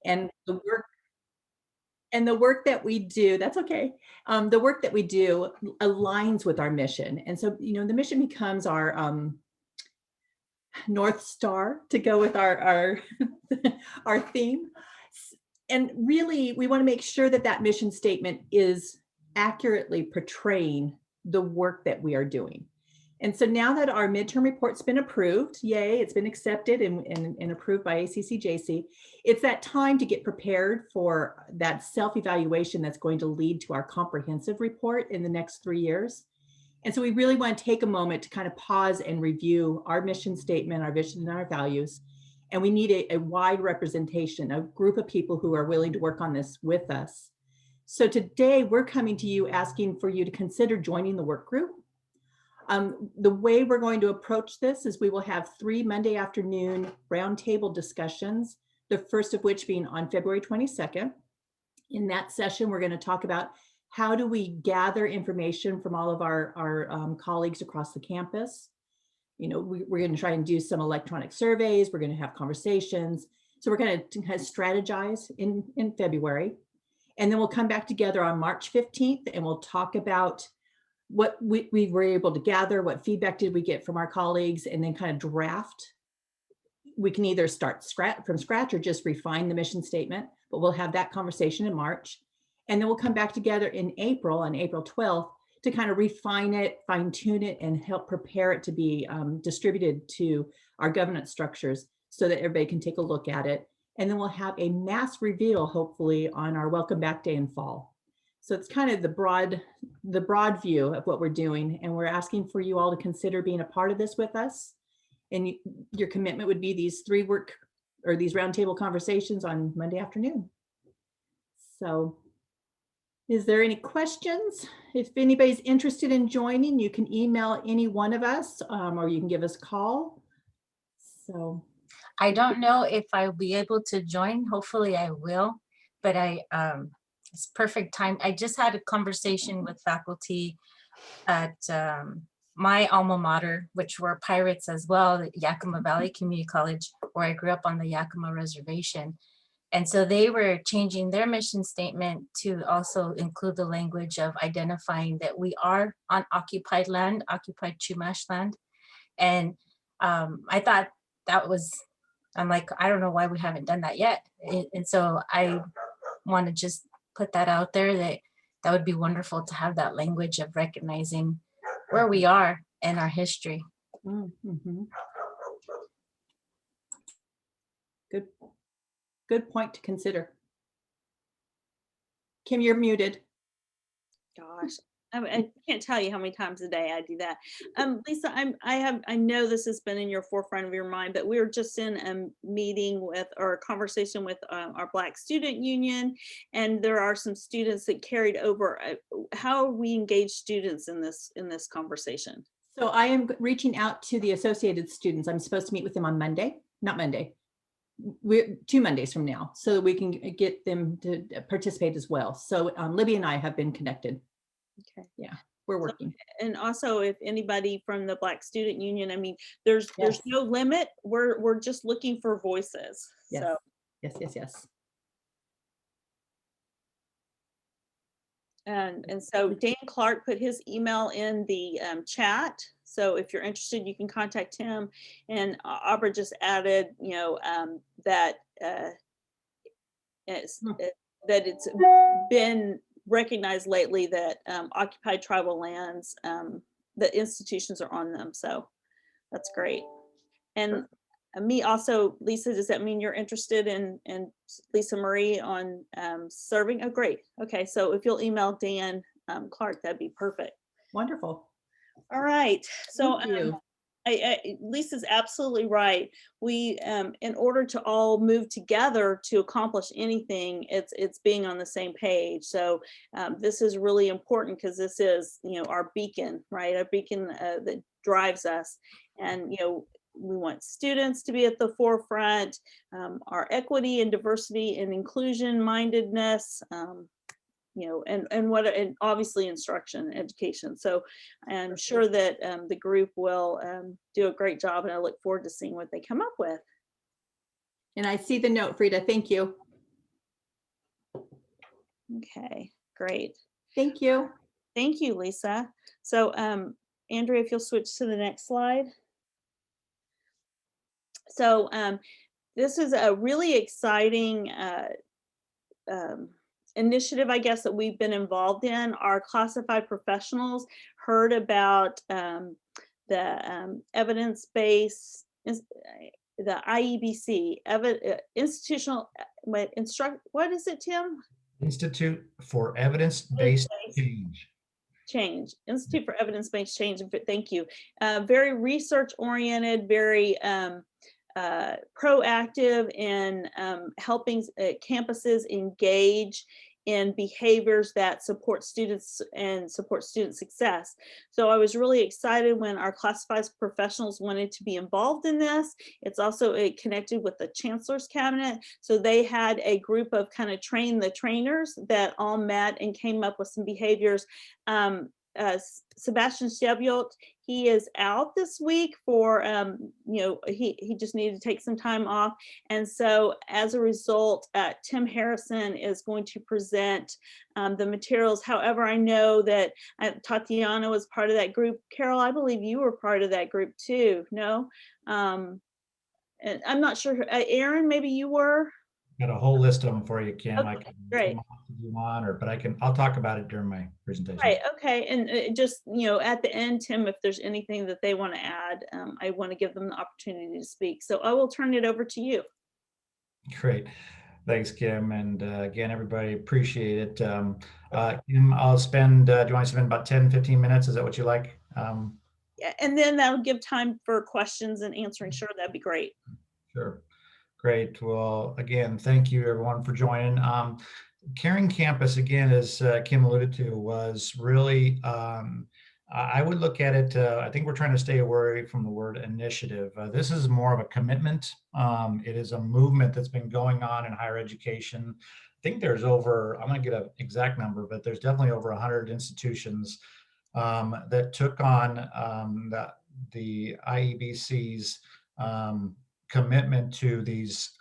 And the work that we do, that's okay. The work that we do aligns with our mission. And so, the mission becomes our North Star to go with our our theme. And really, we want to make sure that that mission statement is accurately portraying the work that we are doing. And so now that our midterm report's been approved, yay, it's been accepted and approved by ACCJC, it's that time to get prepared for that self-evaluation that's going to lead to our comprehensive report in the next 3 years. And so we really want to take a moment to kind of pause and review our mission statement, our vision, and our values. And we need a wide representation, a group of people who are willing to work on this with us. So today we're coming to you asking for you to consider joining the work group. The way we're going to approach this is we will have 3 Monday afternoon roundtable discussions, the first of which being on February 22nd. In that session, we're going to talk about how do we gather information from all of our colleagues across the campus. We're going to try and do some electronic surveys. We're going to have conversations. So we're going to kind of strategize in February. And then we'll come back together on March 15th and we'll talk about what we were able to gather, what feedback did we get from our colleagues, and then kind of draft. We can either start from scratch or just refine the mission statement, but we'll have that conversation in March. And then we'll come back together in April, on April 12th, to kind of refine it, fine tune it, and help prepare it to be distributed to our governance structures so that everybody can take a look at it. And then we'll have a mass reveal, hopefully, on our Welcome Back Day in fall. So it's kind of the broad view of what we're doing. And we're asking for you all to consider being a part of this with us. And your commitment would be these these roundtable conversations on Monday afternoon. So is there any questions? If anybody's interested in joining, you can email any one of us or you can give us a call. So I don't know if I'll be able to join. Hopefully I will, but it's perfect time. I just had a conversation with faculty at my alma mater, which were Pirates as well, Yakima Valley Community College, where I grew up on the Yakima Reservation. And so they were changing their mission statement to also include the language of identifying that we are on occupied land, occupied Chumash land. And I thought I'm like, I don't know why we haven't done that yet. And so I want to just put that out there that would be wonderful to have that language of recognizing where we are and our history. Mm-hmm. Good point to consider. Kim, you're muted. Gosh, I can't tell you how many times a day I do that. Lisa, I know this has been in your forefront of your mind, but we were just in a meeting or a conversation with our Black Student Union, and there are some students that carried over. How we engage students in this conversation? So I am reaching out to the associated students. I'm supposed to meet with them on Monday, not Monday. We're 2 Mondays from now, so that we can get them to participate as well. So Libby and I have been connected. Okay. Yeah, we're working. And also, if anybody from the Black Student Union, I mean, there's no limit. We're just looking for voices. Yes. So. Yes. And so Dan Clark put his email in the chat. So if you're interested, you can contact him. And Aubrey just added, that it's been recognized lately that occupied tribal lands, the institutions are on them. So that's great. And me also, Lisa, does that mean you're interested in Lisa Marie on serving? Oh, great. Okay, so if you'll email Dan Clark, that'd be perfect. Wonderful. All right. So Thank you. Lisa's absolutely right. We, in order to all move together to accomplish anything, it's being on the same page. So this is really important because this is, our beacon, right? Our beacon that drives us. And, we want students to be at the forefront, our equity and diversity and inclusion mindedness, and obviously instruction and education. So I'm sure that the group will do a great job, and I look forward to seeing what they come up with. And I see the note, Frida. Thank you. Okay, great. Thank you. Thank you, Lisa. So, Andrea, if you'll switch to the next slide. So, this is a really exciting um, initiative, I guess, that we've been involved in. Our classified professionals heard about the evidence-based, the IEBC, institutional, what is it, Tim? Institute for Evidence-Based Change. Institute for Evidence-Based Change. Thank you. Very research-oriented, very proactive in helping campuses engage in behaviors that support students and support student success. So I was really excited when our classified professionals wanted to be involved in this. It's also connected with the Chancellor's Cabinet. So they had a group of kind of train the trainers that all met and came up with some behaviors. Sebastian Cheviot, he is out this week for, he just needed to take some time off. And so as a result, Tim Harrison is going to present the materials. However, I know that Tatiana was part of that group. Carol, I believe you were part of that group too, no? And I'm not sure, Aaron, maybe you were? Got a whole list of them for you, Kim. Okay, I can great. if you want, but I'll talk about it during my presentation. Right, okay, and just, at the end, Tim, if there's anything that they want to add, I want to give them the opportunity to speak. So I will turn it over to you. Great. Thanks, Kim. And again, everybody, appreciate it. Kim, I'll spend, do you want to spend about 10, 15 minutes? Is that what you like? Yeah, and then that'll give time for questions and answering. Sure, that'd be great. Sure. Great. Well, again, thank you everyone for joining. Caring Campus, again, as Kim alluded to, was really, I would look at it, I think we're trying to stay away from the word initiative. This is more of a commitment. It is a movement that's been going on in higher education. I think there's over, I'm going to get an exact number, but there's definitely over 100 institutions that took on the IEBC's commitment to these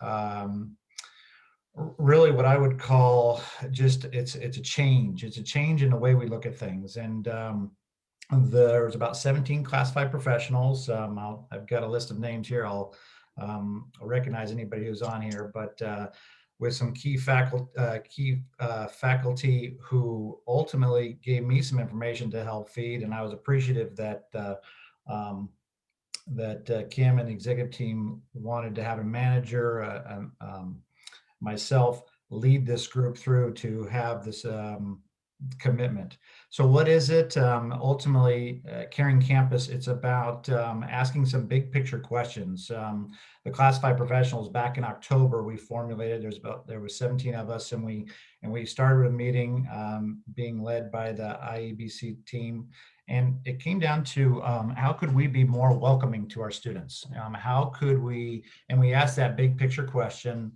really what I would call just it's a change. It's a change in the way we look at things. And there was about 17 classified professionals. I've got a list of names here. I'll recognize anybody who's on here, but with some key faculty who ultimately gave me some information to help feed. And I was appreciative that Kim and the executive team wanted to have a manager, myself, lead this group through to have this commitment. So what is it? Ultimately, Caring Campus, it's about asking some big picture questions. The classified professionals, back in October, we formulated, there was 17 of us, and we started a meeting being led by the IEBC team. And it came down to how could we be more welcoming to our students? How could we, and we asked that big picture question,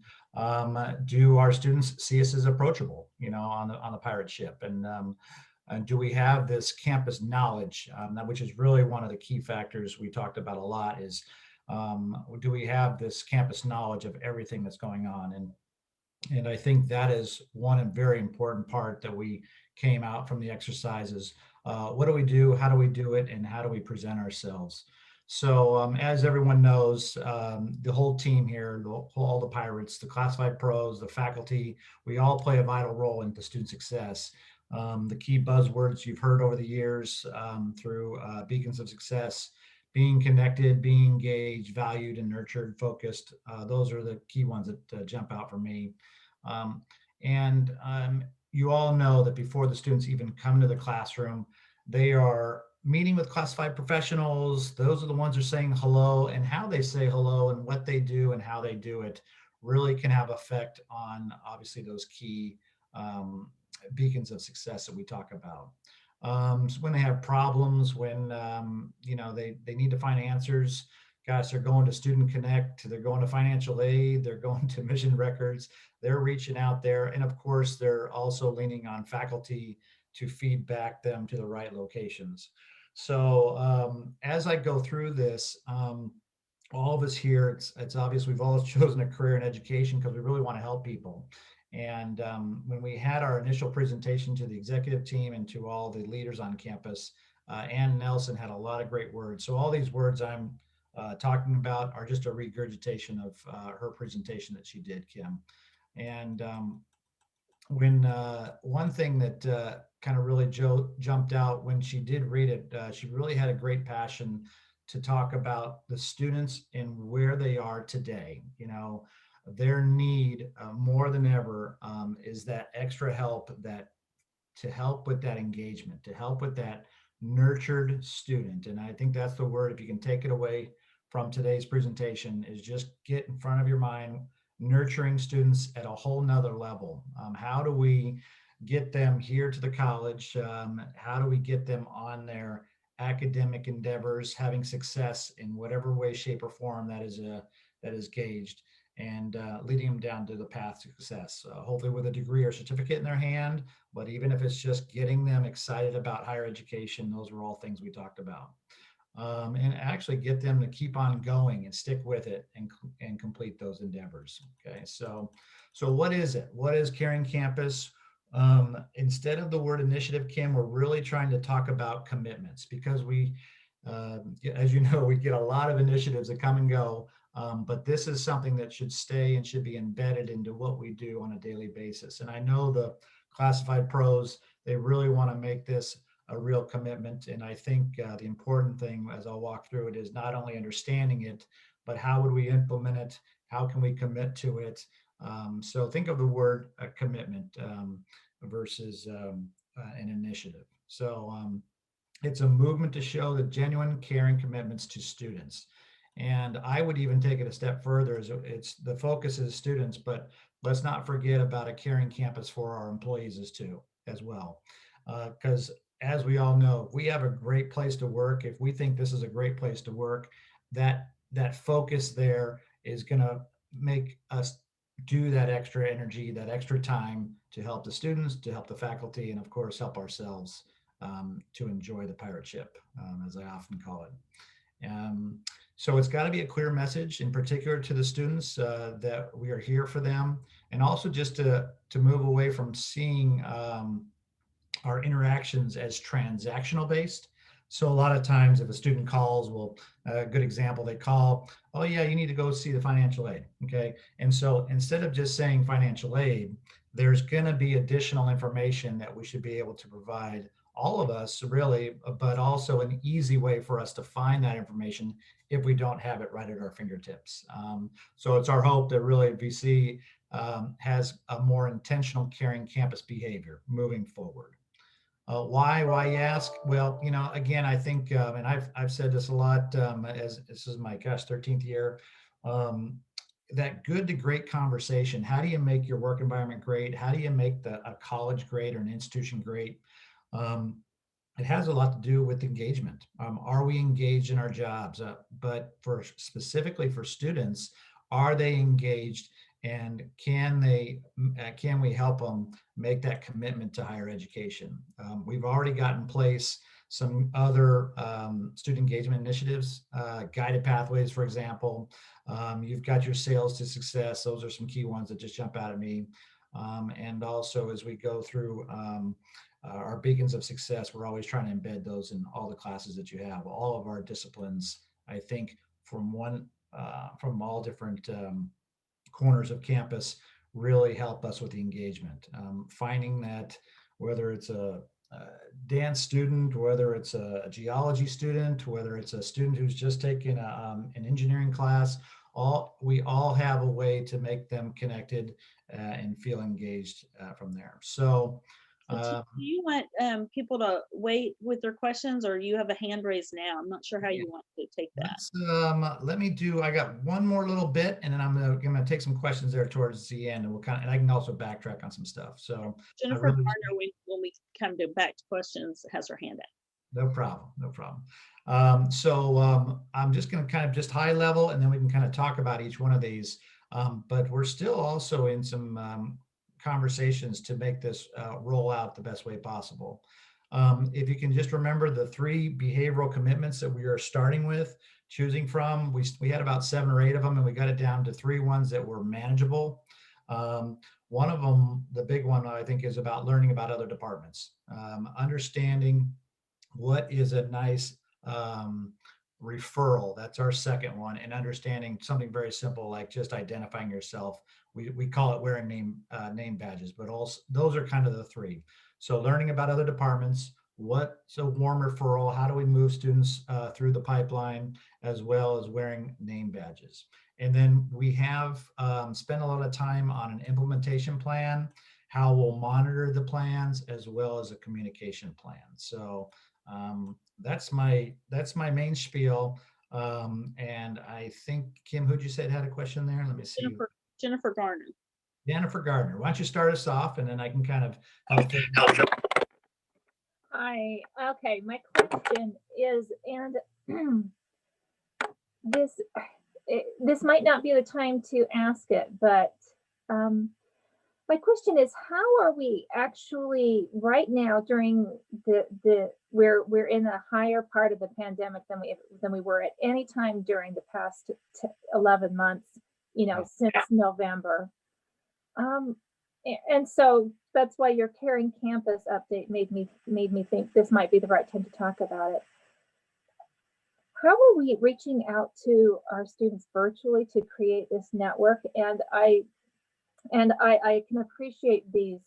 do our students see us as approachable, on the pirate ship? And do we have this campus knowledge, which is really one of the key factors we talked about a lot, is do we have this campus knowledge of everything that's going on? And I think that is one very important part that we came out from the exercises. What do we do? How do we do it? And how do we present ourselves? So as everyone knows, the whole team here, all the pirates, the classified pros, the faculty, we all play a vital role into student success. The key buzzwords you've heard over the years through Beacons of Success: being connected, being engaged, valued, and nurtured, focused. Those are the key ones that jump out for me. You all know that before the students even come to the classroom, they are meeting with classified professionals. Those are the ones who are saying hello, and how they say hello and what they do and how they do it really can have effect on obviously those key beacons of success that we talk about. So when they have problems, when they need to find answers, gosh, they're going to Student Connect, they're going to financial aid, they're going to mission records, they're reaching out there. And of course, they're also leaning on faculty to feed back them to the right locations. So as I go through this, all of us here, it's obvious we've all chosen a career in education because we really want to help people. And when we had our initial presentation to the executive team and to all the leaders on campus, Ann Nelson had a lot of great words. So all these words I'm talking about are just a regurgitation of her presentation that she did, Kim. And when one thing that kind of really jumped out when she did read it, she really had a great passion to talk about the students and where they are today. You know, their need more than ever is that extra help, that to help with that engagement, to help with that nurtured student. And I think that's the word, if you can take it away from today's presentation, is just get in front of your mind nurturing students at a whole nother level. How do we get them here to the college? How do we get them on their academic endeavors, having success in whatever way, shape, or form that is gauged, and leading them down to the path to success, hopefully with a degree or certificate in their hand. But even if it's just getting them excited about higher education, those are all things we talked about. And actually get them to keep on going and stick with it and complete those endeavors. Okay, so what is it? What is Caring Campus? Instead of the word initiative, Kim, we're really trying to talk about commitments, because we, as you know, we get a lot of initiatives that come and go, but this is something that should stay and should be embedded into what we do on a daily basis. And I know the classified pros, they really want to make this a real commitment. And I think the important thing, as I'll walk through it, is not only understanding it, but how would we implement it? How can we commit to it? So think of the word commitment versus an initiative. So it's a movement to show the genuine caring commitments to students. And I would even take it a step further. It's the focus is students, but let's not forget about a caring campus for our employees as well. Because as we all know, if we have a great place to work, if we think this is a great place to work, that focus there is going to make us do that extra energy, that extra time to help the students, to help the faculty, and of course, help ourselves to enjoy the pirate ship, as I often call it. So it's got to be a clear message, in particular to the students, that we are here for them, and also just to move away from seeing our interactions as transactional based. So a lot of times if a student calls, well, a good example, they call, oh yeah, you need to go see the financial aid, okay? And so instead of just saying financial aid, there's gonna be additional information that we should be able to provide all of us really, but also an easy way for us to find that information if we don't have it right at our fingertips. So it's our hope that really VC has a more intentional caring campus behavior moving forward. Why you ask? Well, you know, again, I think, and I've said this a lot, as this is my 13th year, that good to great conversation. How do you make your work environment great? How do you make a college great or an institution great? It has a lot to do with engagement. Are we engaged in our jobs? But specifically for students, are they engaged? And can we help them make that commitment to higher education? We've already got in place some other student engagement initiatives, guided pathways, for example. You've got your sales to success. Those are some key ones that just jump out at me. And also as we go through our beacons of success, we're always trying to embed those in all the classes that you have, all of our disciplines, I think from all different corners of campus really help us with the engagement. Finding that whether it's a dance student, whether it's a geology student, whether it's a student who's just taken an engineering class, we all have a way to make them connected and feel engaged from there. So do you want people to wait with their questions, or you have a hand raised now? I'm not sure how you want to take that. I got one more little bit, and then I'm gonna take some questions there towards the end, and and I can also backtrack on some stuff. So Jennifer Garner, when we come back to questions, has her hand up. No problem. I'm just going to kind of just high level, and then we can kind of talk about each one of these. But we're still also in some conversations to make this roll out the best way possible. If you can just remember the 3 behavioral commitments that we are starting with, choosing from, we had about 7 or 8 of them, and we got it down to 3 ones that were manageable. One of them, the big one, I think, is about learning about other departments, understanding what is a nice referral. That's our second one, and understanding something very simple like just identifying yourself. We call it wearing name badges, but also those are kind of the three. So learning about other departments, what's a warm referral, how do we move students through the pipeline, as well as wearing name badges. And then we have spent a lot of time on an implementation plan, how we'll monitor the plans, as well as a communication plan. So that's my main spiel. And I think, Kim, who'd you say had a question there? Let me see. Jennifer Garner. Jennifer Gardner, why don't you start us off, and then I can kind of help. Hi. Okay. My question is, and this might not be the time to ask it, but my question is, how are we actually right now during we're in a higher part of the pandemic than we were at any time during the past 11 months, since November. And so that's why your Caring Campus update made me think this might be the right time to talk about it. How are we reaching out to our students virtually to create this network? And I can appreciate these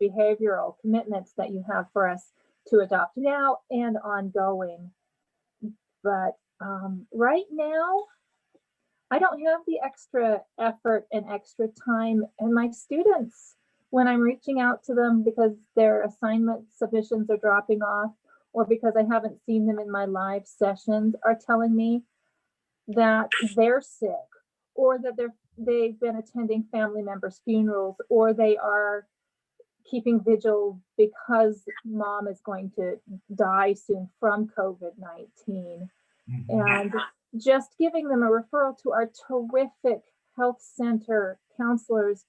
behavioral commitments that you have for us to adopt now and ongoing. But right now, I don't have the extra effort and extra time, and my students, when I'm reaching out to them because their assignment submissions are dropping off, or because I haven't seen them in my live sessions, are telling me that they're sick, or that they've been attending family members' funerals, or they are keeping vigil because mom is going to die soon from COVID-19. And just giving them a referral to our terrific health center counselors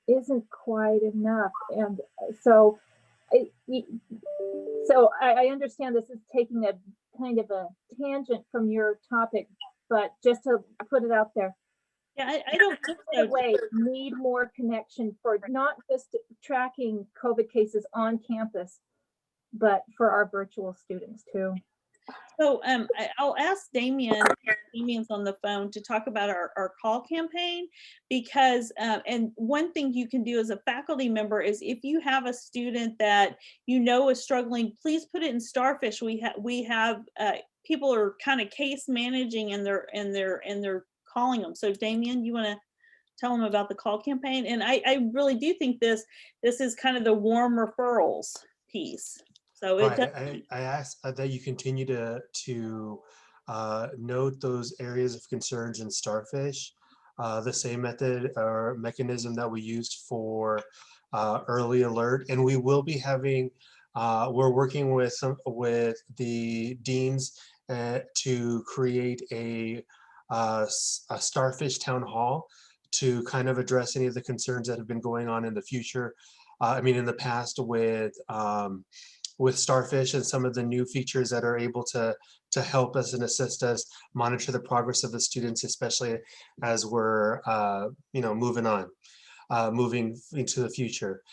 isn't quite enough. And so I understand this is taking a kind of a tangent from your topic, but just to put it out there. Yeah, I don't think so. Way need more connection for not just tracking COVID cases on campus, but for our virtual students too. So I'll ask Damien, Damien's on the phone, to talk about our call campaign, because and one thing you can do as a faculty member is, if you have a student that is struggling, please put it in Starfish. We have people are kind of case managing, and they're calling them. So Damien, you want to tell them about the call campaign? And I really do think this is kind of the warm referrals piece. So I ask that you continue to note those areas of concerns in Starfish, the same method or mechanism that we used for early alert. And we will be having, we're working with the deans to create a Starfish town hall to kind of address any of the concerns that have been going on in the future. In the past with Starfish and some of the new features that are able to help us and assist us monitor the progress of the students, especially as we're moving into the future.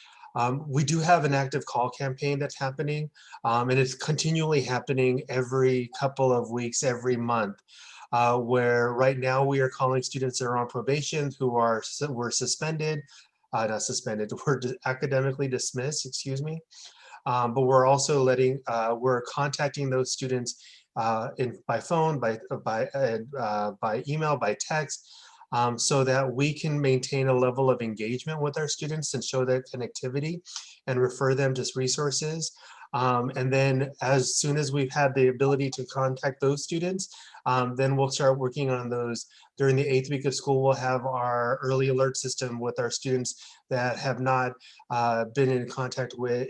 We do have an active call campaign that's happening, and it's continually happening every couple of weeks, every month, where right now we are calling students that are on probation who were suspended, not suspended, were academically dismissed, excuse me. But we're also we're contacting those students by phone, by email, by text, so that we can maintain a level of engagement with our students and show that connectivity and refer them to resources. And then as soon as we've had the ability to contact those students, then we'll start working on those. During the 8th week of school, we'll have our early alert system with our students that have not been in contact with,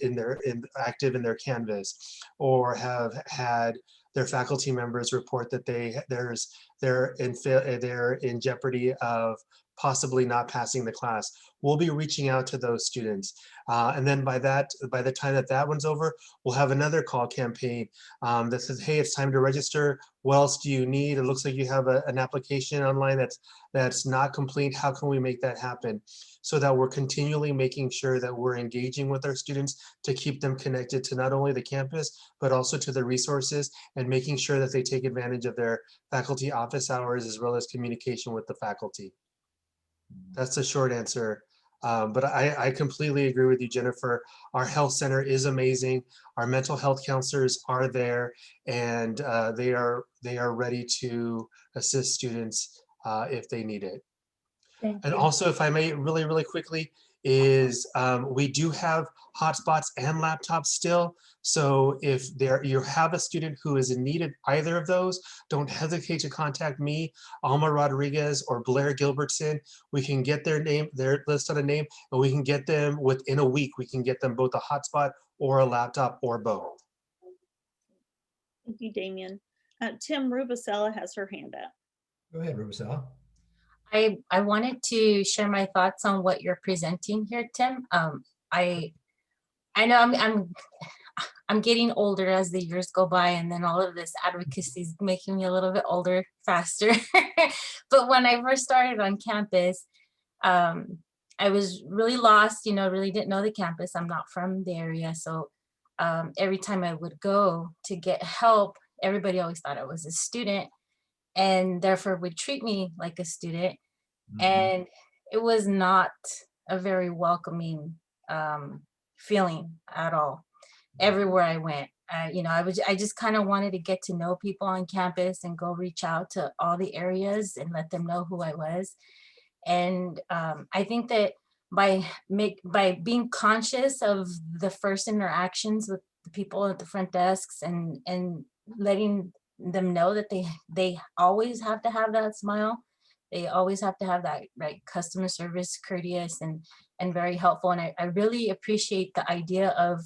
active in their Canvas, or have had their faculty members report that they're in jeopardy of possibly not passing the class. We'll be reaching out to those students. And then by the time that one's over, we'll have another call campaign that says, hey, it's time to register. What else do you need? It looks like you have an application online that's not complete. How can we make that happen? So that we're continually making sure that we're engaging with our students to keep them connected to not only the campus, but also to the resources, and making sure that they take advantage of their faculty office hours as well as communication with the faculty. That's the short answer. But I completely agree with you, Jennifer. Our health center is amazing. Our mental health counselors are there, and they are ready to assist students if they need it. Thank And you. also, if I may, really, really quickly, is we do have hotspots and laptops still. So if you have a student who is in need of either of those, don't hesitate to contact me, Alma Rodriguez, or Blair Gilbertson. We can get their list on a name, and we can get them within a week. We can get them both a hotspot or a laptop or both. Thank you, Damien. Tim Rubicella has her hand up. Go ahead, Rubicella. I wanted to share my thoughts on what you're presenting here, Tim. I know I'm getting older as the years go by, and then all of this advocacy is making me a little bit older faster. But when I first started on campus, I was really lost, really didn't know the campus. I'm not from the area. So every time I would go to get help, everybody always thought I was a student, and therefore would treat me like a student. Mhm. And it was not a very welcoming feeling at all. Everywhere I went, I just kind of wanted to get to know people on campus and go reach out to all the areas and let them know who I was. And I think that by being conscious of the first interactions with the people at the front desks, and letting them know that they always have to have that smile, they always have to have that right customer service, courteous and very helpful. And I really appreciate the idea of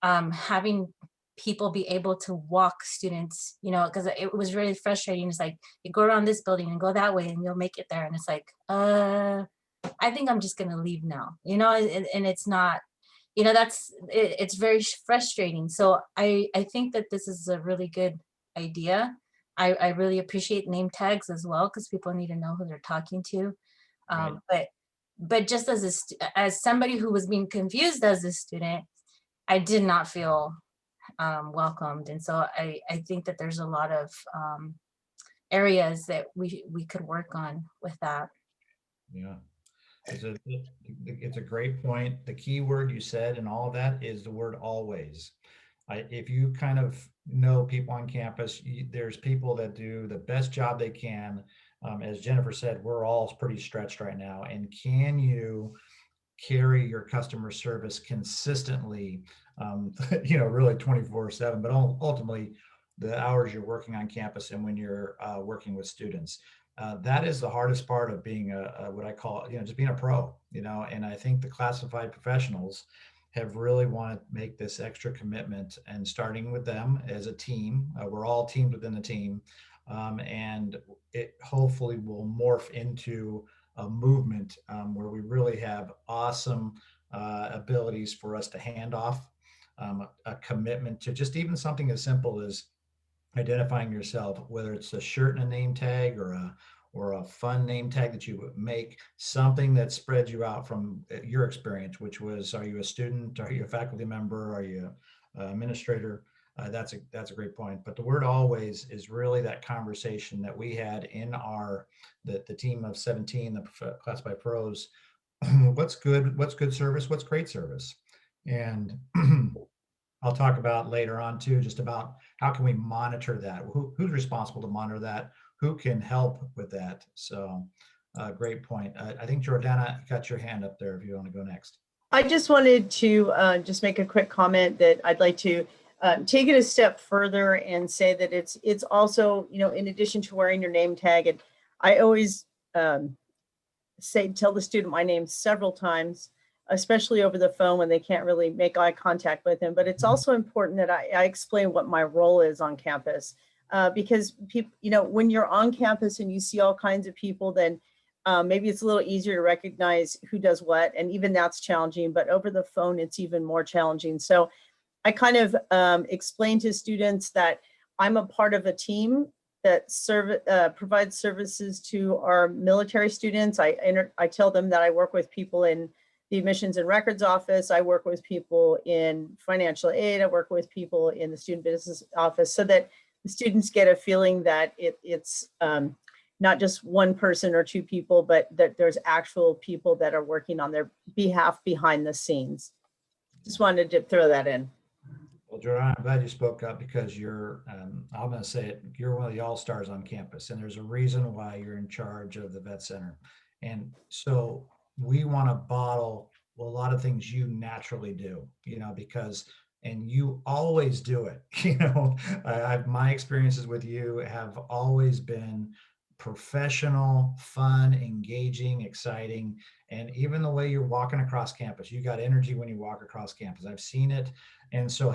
having people be able to walk students, because it was really frustrating. It's like, you go around this building and go that way and you'll make it there. And it's like, I think I'm just going to leave now, and it's not, it's very frustrating. So I think that this is a really good idea. I really appreciate name tags as well, because people need to know who they're talking to. Right. But just as somebody who was being confused as a student, I did not feel welcomed. And so I think that there's a lot of areas that we could work on with that. Yeah. It's a great point. The key word you said and all of that is the word always. If you kind of know people on campus, there's people that do the best job they can. As Jennifer said, we're all pretty stretched right now. And can you carry your customer service consistently, really 24/7, but ultimately the hours you're working on campus and when you're working with students? That is the hardest part of being what I call, just being a pro, and I think the classified professionals have really want to make this extra commitment, and starting with them as a team. We're all teamed within the team, and it hopefully will morph into a movement where we really have awesome abilities for us to hand off a commitment to just even something as simple as identifying yourself, whether it's a shirt and a name tag, or a fun name tag that you would make, something that spreads you out from your experience, which was, are you a student? Are you a faculty member? Are you an administrator? That's a great point. But the word always is really that conversation that we had in the team of 17, the classified pros. What's good service? What's great service? And I'll talk about later on too, just about how can we monitor that? Who's responsible to monitor that? Who can help with that? So great point. I think Jordana got your hand up there if you want to go next. I just wanted to just make a quick comment that I'd like to take it a step further and say that it's also, in addition to wearing your name tag, and I always tell the student my name several times, especially over the phone when they can't really make eye contact with him. But it's also important that I explain what my role is on campus, because people, when you're on campus and you see all kinds of people, then maybe it's a little easier to recognize who does what, and even that's challenging, but over the phone, it's even more challenging. So I kind of explain to students that I'm a part of a team that provides services to our military students. I tell them that I work with people in the admissions and records office. I work with people in financial aid. I work with people in the student business office, so that the students get a feeling that it's not just one person or two people, but that there's actual people that are working on their behalf behind the scenes. Just wanted to throw that in. Well, Jordan, I'm glad you spoke up, because you're, I'm going to say it, you're one of the all-stars on campus, and there's a reason why you're in charge of the vet center. And so we want to bottle a lot of things you naturally do, because, and you always do it, my experiences with you have always been professional, fun, engaging, exciting. And even the way you're walking across campus, you got energy when you walk across campus. I've seen it. And so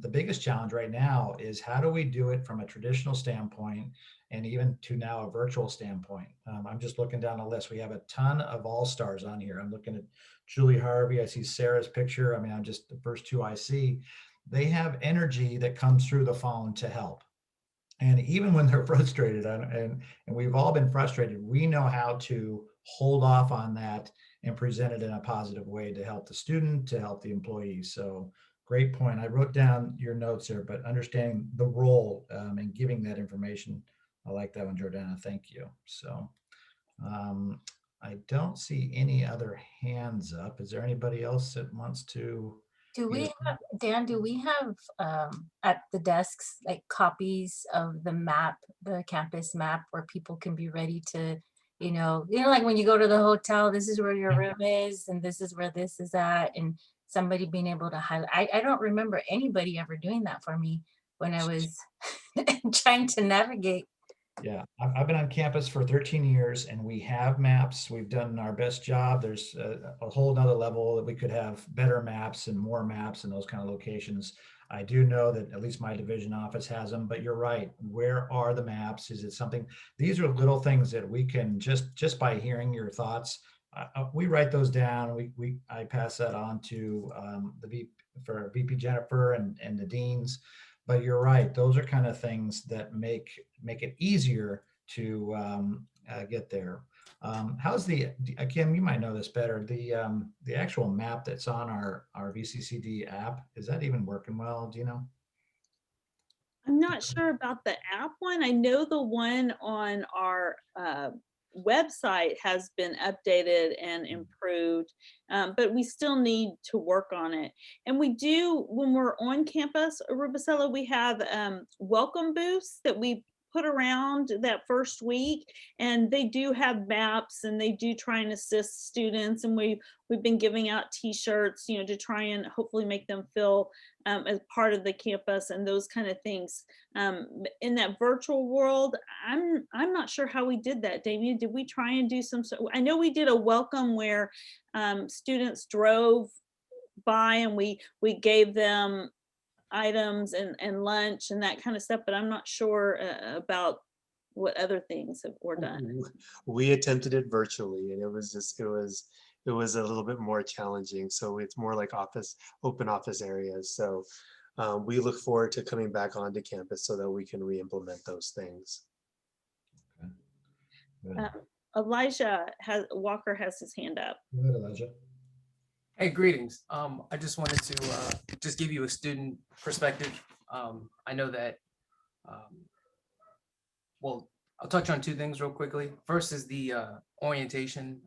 the biggest challenge right now is, how do we do it from a traditional standpoint, and even to now a virtual standpoint? I'm just looking down the list. We have a ton of all-stars on here. I'm looking at Julie Harvey. I see Sarah's picture. I mean, I'm just the first two I see. They have energy that comes through the phone to help. And even when they're frustrated, and we've all been frustrated, we know how to hold off on that and present it in a positive way to help the student, to help the employees. So great point. I wrote down your notes here, but understanding the role and giving that information, I like that one, Jordana. Thank you. So I don't see any other hands up. Is there anybody else that wants to? Do we have, Dan, do we have at the desks like copies of the map, the campus map, where people can be ready to, like when you go to the hotel, this is where your room is and this is where this is at, and somebody being able to highlight. I don't remember anybody ever doing that for me when I was trying to navigate. Yeah, I've been on campus for 13 years, and we have maps. We've done our best job. There's a whole nother level that we could have better maps and more maps in those kind of locations. I do know that at least my division office has them, but you're right. Where are the maps? Is it something? These are little things that we can just by hearing your thoughts, we write those down. I pass that on to for VP Jennifer and the deans. But you're right; those are kind of things that make it easier to get there. How's Kim? You might know this better. The actual map that's on our VCCD app, is that even working well? Do you know? I'm not sure about the app one. I know the one on our website has been updated and improved, but we still need to work on it. And we do, when we're on campus, Rubicella, we have welcome booths that we put around that first week, and they do have maps, and they do try and assist students, and we've been giving out t-shirts, to try and hopefully make them feel as part of the campus and those kind of things. In that virtual world, I'm not sure how we did that. Damien, did we try and do I know we did a welcome where students drove by and we gave them items and lunch and that kind of stuff, but I'm not sure about what other things were done. We attempted it virtually, and it was a little bit more challenging. So it's more like open office areas. So we look forward to coming back onto campus so that we can re-implement those things. Okay. Elijah Walker has his hand up. Go ahead, Elijah. Hey, greetings. I just wanted to just give you a student perspective. I know that, well, I'll touch on two things real quickly. First is the orientation,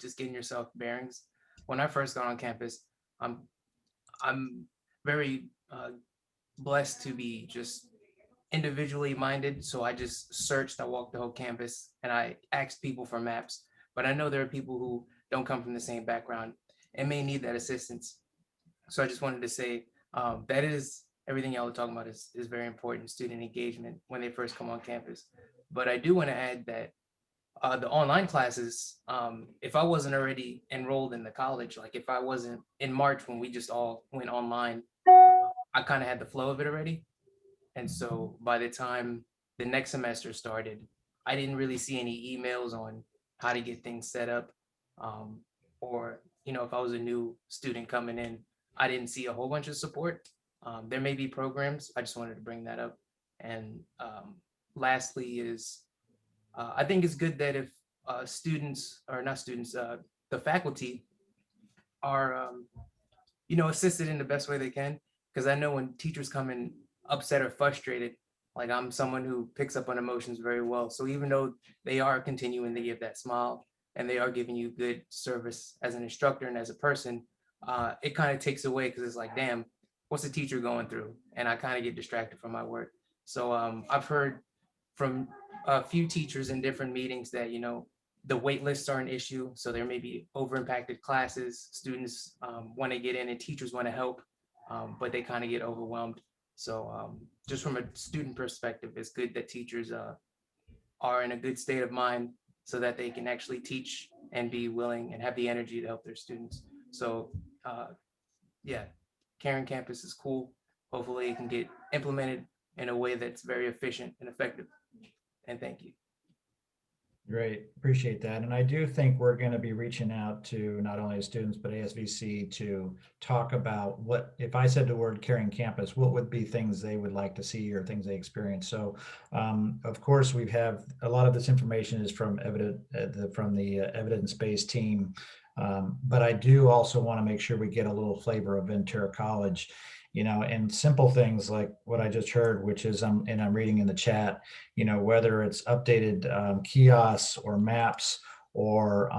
just getting yourself bearings. When I first got on campus, I'm very blessed to be just individually minded. So I just searched, I walked the whole campus, and I asked people for maps. But I know there are people who don't come from the same background and may need that assistance. So I just wanted to say that is everything y'all are talking about is very important, student engagement when they first come on campus. But I do want to add that the online classes, if I wasn't already enrolled in the college, like if I wasn't in March when we just all went online, I kind of had the flow of it already. And so by the time the next semester started, I didn't really see any emails on how to get things set up. Or, if I was a new student coming in, I didn't see a whole bunch of support. There may be programs. I just wanted to bring that up. And lastly is, I think it's good that if students, or not students, the faculty are, assisted in the best way they can. Because I know when teachers come in upset or frustrated, like I'm someone who picks up on emotions very well. So even though they are continuing to give that smile and they are giving you good service as an instructor and as a person, it kind of takes away, because it's like, damn, what's the teacher going through? And I kind of get distracted from my work. So I've heard from a few teachers in different meetings that, the wait lists are an issue. So there may be over impacted classes. Students want to get in and teachers want to help, but they kind of get overwhelmed. So just from a student perspective, it's good that teachers are in a good state of mind so that they can actually teach and be willing and have the energy to help their students. So yeah, Caring Campus is cool. Hopefully it can get implemented in a way that's very efficient and effective. And thank you. Great, appreciate that. And I do think we're going to be reaching out to not only students, but ASVC to talk about what, if I said the word Caring Campus, what would be things they would like to see or things they experience. So of course, we have a lot of this information is from the evidence-based team. But I do also want to make sure we get a little flavor of Ventura College, and simple things like what I just heard, which is, and I'm reading in the chat, whether it's updated kiosks or maps or,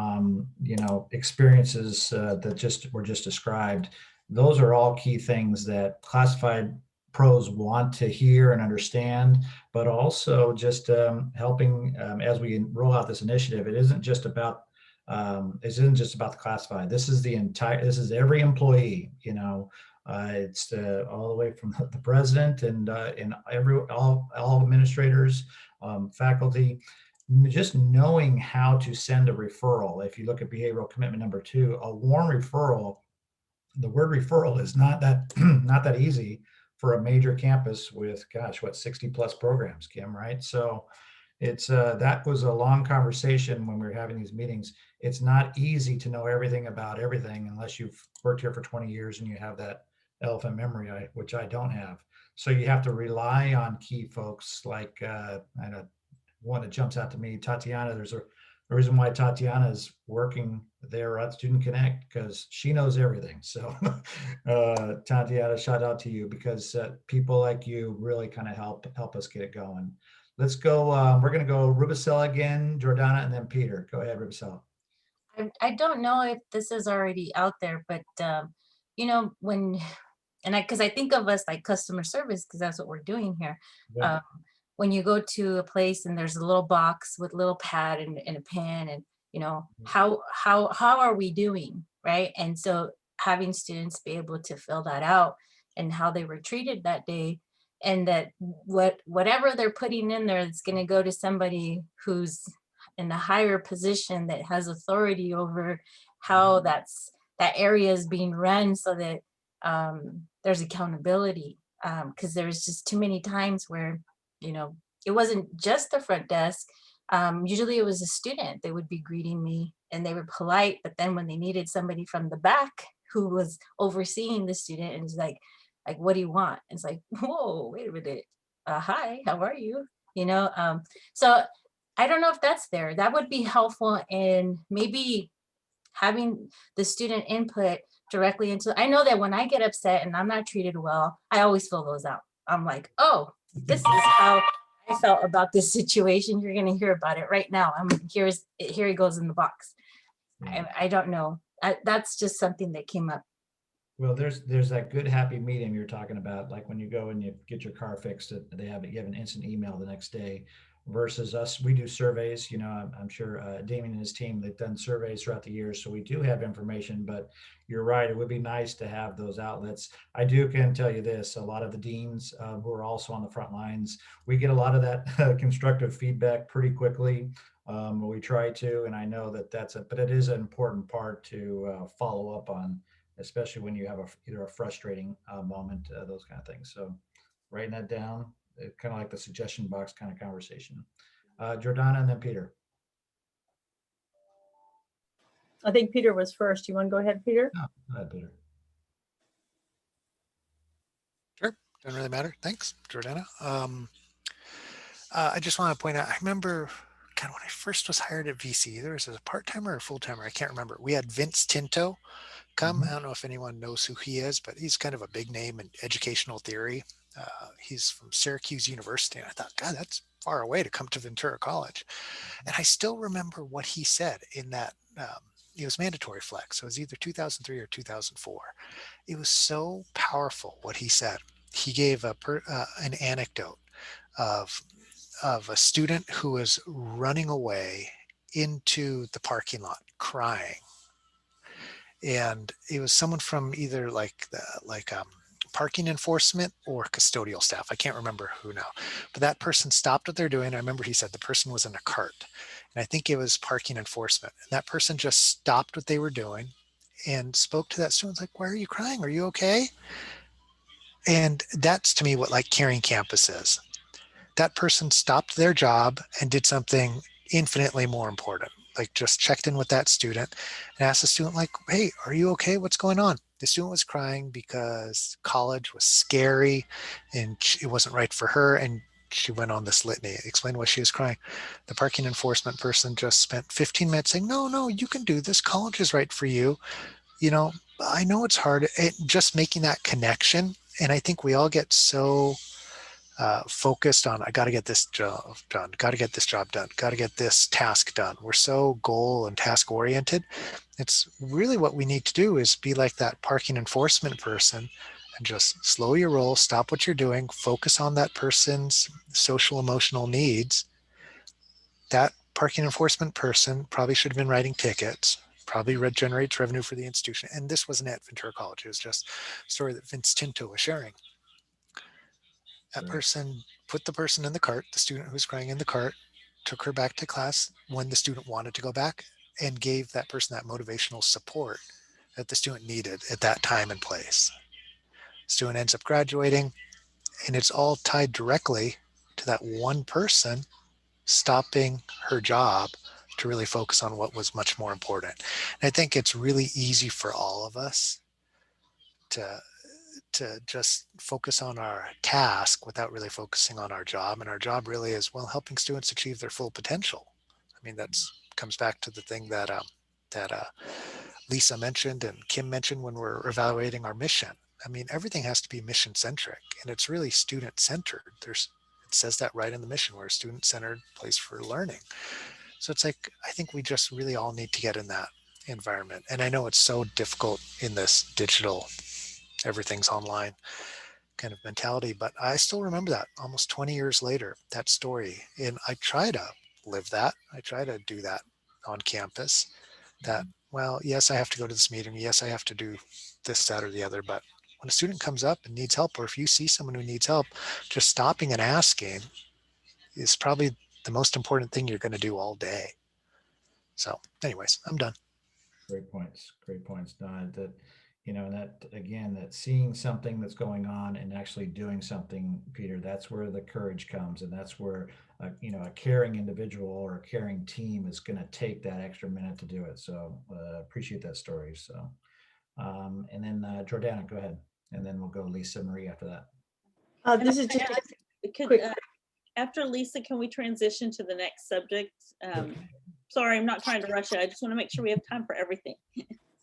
experiences that were just described. Those are all key things that classified pros want to hear and understand, but also just helping as we roll out this initiative. It isn't just about the classified. This is every employee, it's all the way from the president and all administrators, faculty, just knowing how to send a referral. If you look at behavioral commitment number 2, a warm referral, the word referral is not that not that easy for a major campus with, 60 plus programs, Kim, right? So it's that was a long conversation when we were having these meetings. It's not easy to know everything about everything unless you've worked here for 20 years and you have that elephant memory, which I don't have. So you have to rely on key folks like I know one that jumps out to me, Tatiana. There's a reason why Tatiana is working there at Student Connect, because she knows everything. So Tatiana, shout out to you, because people like you really kind of help us get it going. Let's go. We're going to go Rubicella again, Jordana, and then Peter. Go ahead, Rubicella. I don't know if this is already out there, but because I think of us like customer service, because that's what we're doing here. Yeah. When you go to a place and there's a little box with a little pad and a pen, and how are we doing, right? And so having students be able to fill that out and how they were treated that day, and that whatever they're putting in there, it's going to go to somebody who's in a higher position that has authority over how that area is being run, so that there's accountability, because there's just too many times where it wasn't just the front desk. Usually it was a student. They would be greeting me and they were polite, but then when they needed somebody from the back who was overseeing the student, and it's like, what do you want? It's like, whoa, wait a minute. Hi, how are you? So I don't know if that's there. That would be helpful in maybe having the student input directly into. I know that when I get upset and I'm not treated well, I always fill those out. I'm like, oh, this is how I felt about this situation. You're going to hear about it right now. Here it goes in the box. I don't know. That's just something that came up. Well, there's that good happy medium you're talking about, like when you go and you get your car fixed, you have an instant email the next day, versus us. We do surveys. I'm sure Damien and his team, they've done surveys throughout the years, so we do have information. But you're right, it would be nice to have those outlets. I can tell you this: a lot of the deans who are also on the front lines, we get a lot of that constructive feedback pretty quickly. We try to, and I know but it is an important part to follow up on, especially when you have either a frustrating moment, those kind of things. So writing that down, kind of like the suggestion box kind of conversation. Jordana and then Peter. I think Peter was first. You want to go ahead, Peter? No, go ahead, Peter. Sure, doesn't really matter. Thanks, Jordana. I just want to point out, I remember kind of when I first was hired at VC, either as a part-timer or full-timer, I can't remember. We had Vince Tinto come. I don't know if anyone knows who he is, but he's kind of a big name in educational theory. He's from Syracuse University. And I thought, God, that's far away to come to Ventura College. And I still remember what he said in that, it was mandatory flex. So it was either 2003 or 2004. It was so powerful what he said. He gave an anecdote of a student who was running away into the parking lot crying. And it was someone from either parking enforcement or custodial staff. I can't remember who now, but that person stopped what they're doing. I remember he said the person was in a cart, and I think it was parking enforcement. And that person just stopped what they were doing and spoke to that student like, "Why are you crying? Are you okay?" And that's to me what like caring campus is. That person stopped their job and did something infinitely more important, like just checked in with that student and asked the student like, "Hey, are you okay? What's going on?" The student was crying because college was scary and it wasn't right for her. And she went on this litany, explained why she was crying. The parking enforcement person just spent 15 minutes saying, no, you can do this. College is right for you. You know, I know it's hard. Just making that connection. And I think we all get so focused on, I got to get this job done, got to get this job done, got to get this task done. We're so goal and task oriented. It's really what we need to do is be like that parking enforcement person and just slow your roll, stop what you're doing, focus on that person's social emotional needs. That parking enforcement person probably should have been writing tickets, probably generates revenue for the institution. And this wasn't at Ventura College. It was just a story that Vince Tinto was sharing. That person put the person in the cart, the student who was crying in the cart, took her back to class when the student wanted to go back, and gave that person that motivational support that the student needed at that time and place. Student ends up graduating, and it's all tied directly to that one person stopping her job to really focus on what was much more important. And I think it's really easy for all of us to just focus on our task without really focusing on our job. And our job really is, well, helping students achieve their full potential. I mean, that's comes back to the thing that Lisa mentioned and Kim mentioned when we're evaluating our mission. I mean, everything has to be mission centric, and it's really student centered. It says that right in the mission, we're a student centered place for learning. So it's like, I think we just really all need to get in that environment. And I know it's so difficult in this digital, everything's online kind of mentality, but I still remember that almost 20 years later, that story. And I try to live that. I try to do that on campus, that, well, yes, I have to go to this meeting. Yes, I have to do this, that, or the other. But when a student comes up and needs help, or if you see someone who needs help, just stopping and asking is probably the most important thing you're going to do all day. So anyways, I'm done. Great points. Great points. No, that, you know, that again, that seeing something that's going on and actually doing something, Peter, that's where the courage comes. And that's where, a caring individual or a caring team is going to take that extra minute to do it. So appreciate that story. So, and then Jordana, go ahead. And then we'll go Lisa Marie after that. This is just quick. After Lisa, can we transition to the next subject? Sorry, I'm not trying to rush it. I just want to make sure we have time for everything.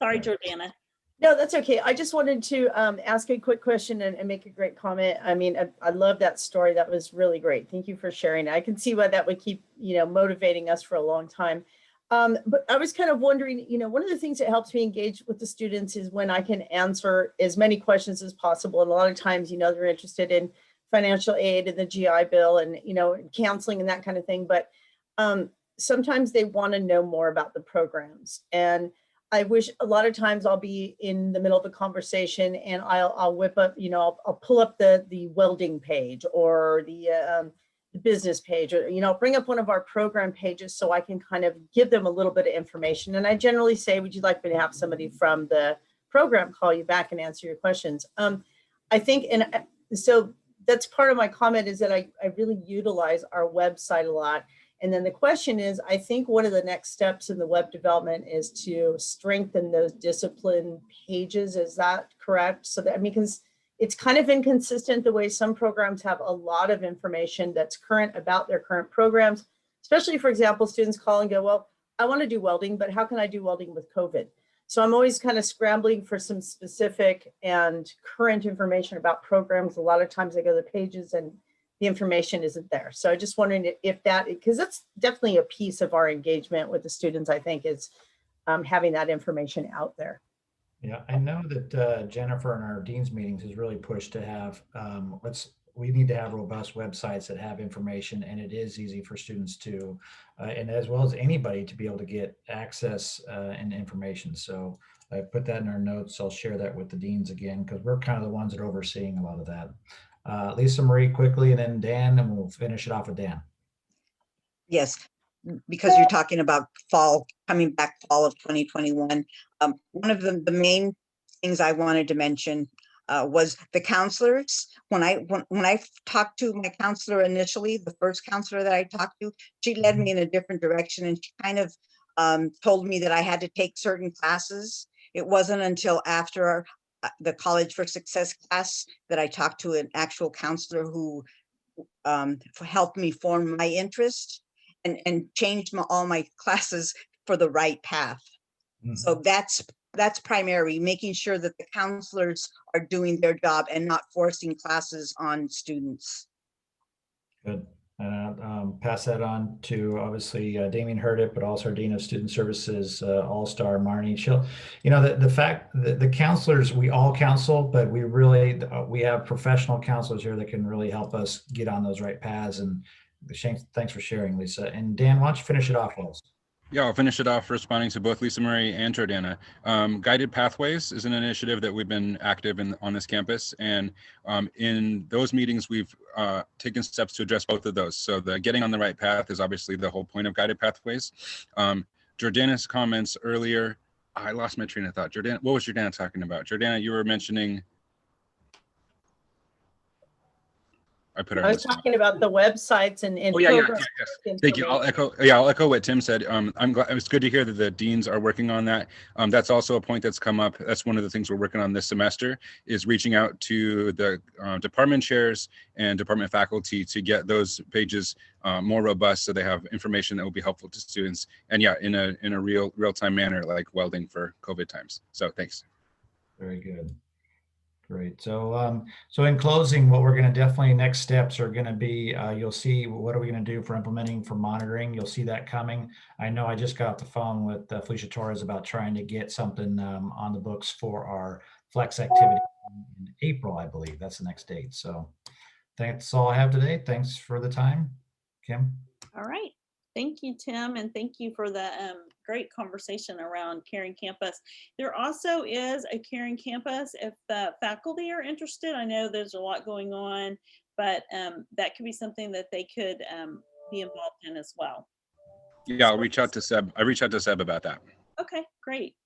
Sorry, Jordana. No, that's okay. I just wanted to ask a quick question and make a great comment. I mean, I love that story. That was really great. Thank you for sharing it. I can see why that would keep, motivating us for a long time. But I was kind of wondering, one of the things that helps me engage with the students is when I can answer as many questions as possible. And a lot of times, they're interested in financial aid and the GI Bill and, counseling and that kind of thing. But sometimes they want to know more about the programs. And I wish a lot of times I'll be in the middle of a conversation and I'll whip up, I'll pull up the welding page or the business page, or, bring up one of our program pages so I can kind of give them a little bit of information. And I generally say, would you like me to have somebody from the program call you back and answer your questions? I think, and so that's part of my comment is that I really utilize our website a lot. And then the question is, I think one of the next steps in the web development is to strengthen those discipline pages. Is that correct? So that, I mean, because it's kind of inconsistent the way some programs have a lot of information that's current about their current programs, especially, for example, students call and go, well, I want to do welding, but how can I do welding with COVID? So I'm always kind of scrambling for some specific and current information about programs. A lot of times I go to the pages and the information isn't there. So I just wondering if that, because that's definitely a piece of our engagement with the students, I think, is having that information out there. Yeah, I know that Jennifer in our dean's meetings has really pushed to have, we need to have robust websites that have information, and it is easy for students to, and as well as anybody to be able to get access and information. So I put that in our notes. I'll share that with the deans again, because we're kind of the ones that are overseeing a lot of that. Lisa Marie quickly, and then Dan, and we'll finish it off with Dan. Yes, because you're talking about fall, coming back fall of 2021. One of the main things I wanted to mention was the counselors. When I talked to my counselor initially, the first counselor that I talked to, she led me in a different direction, and she kind of told me that I had to take certain classes. It wasn't until after the College for Success class that I talked to an actual counselor who helped me form my interest and changed all my classes for the right path. Mm-hmm. So that's primary, making sure that the counselors are doing their job and not forcing classes on students. Good. And pass that on to, obviously, Damien heard it, but also our Dean of Student Services, All-Star Marnie. She'll, you know, the fact that the counselors, we all counsel, but we really, we have professional counselors here that can really help us get on those right paths. And thanks for sharing, Lisa. And Dan, why don't you finish it off for us? Yeah, I'll finish it off responding to both Lisa Marie and Jordana. Guided Pathways is an initiative that we've been active in on this campus. And in those meetings, we've taken steps to address both of those. So the getting on the right path is obviously the whole point of Guided Pathways. Jordana's comments earlier, I lost my train of thought. Jordana, what was Jordana talking about? Jordana, you were mentioning. I was talking about the websites and oh, yes. Thank you. I'll echo what Tim said. I'm glad. It was good to hear that the deans are working on that. That's also a point that's come up. That's one of the things we're working on this semester, is reaching out to the department chairs and department faculty to get those pages more robust, so they have information that will be helpful to students. And yeah, in a real-time manner, like welding for COVID times. So thanks. Very good. Great. So, so in closing, what we're going to definitely, next steps are going to be, you'll see what are we going to do for implementing, for monitoring. You'll see that coming. I know I just got off the phone with Felicia Torres about trying to get something on the books for our flex activity in April, I believe. That's the next date. So that's all I have today. Thanks for the time, Kim. All right. Thank you, Tim, and thank you for the great conversation around Caring Campus. There also is a Caring Campus if the faculty are interested. I know there's a lot going on, but that could be something that they could be involved in as well. Yeah, I'll reach out to Seb. I reached out to Seb about that. Okay, great.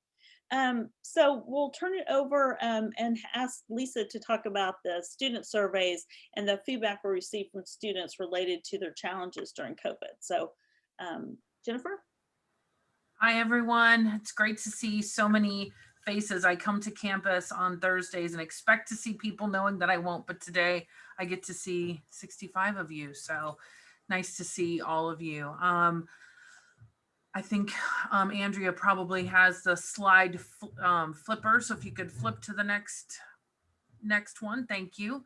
So we'll turn it over and ask Lisa to talk about the student surveys and the feedback we received from students related to their challenges during COVID. So Jennifer? Hi, everyone. It's great to see so many faces. I come to campus on Thursdays and expect to see people, knowing that I won't, but today I get to see 65 of you. So nice to see all of you. I think Andrea probably has the slide flipper. So if you could flip to the next one, thank you.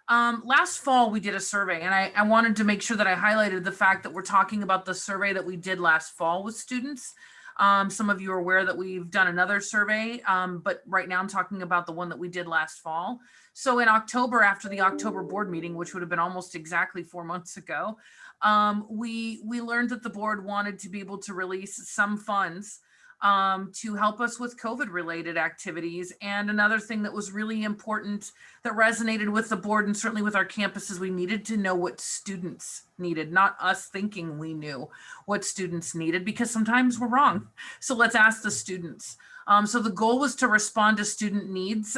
Last fall, we did a survey, and I wanted to make sure that I highlighted the fact that we're talking about the survey that we did last fall with students. Some of you are aware that we've done another survey, but right now I'm talking about the one that we did last fall. So in October, after the October board meeting, which would have been almost exactly 4 months ago, we learned that the board wanted to be able to release some funds to help us with COVID related activities. And another thing that was really important that resonated with the board and certainly with our campuses, we needed to know what students needed, not us thinking we knew what students needed, because sometimes we're wrong. So let's ask the students. So the goal was to respond to student needs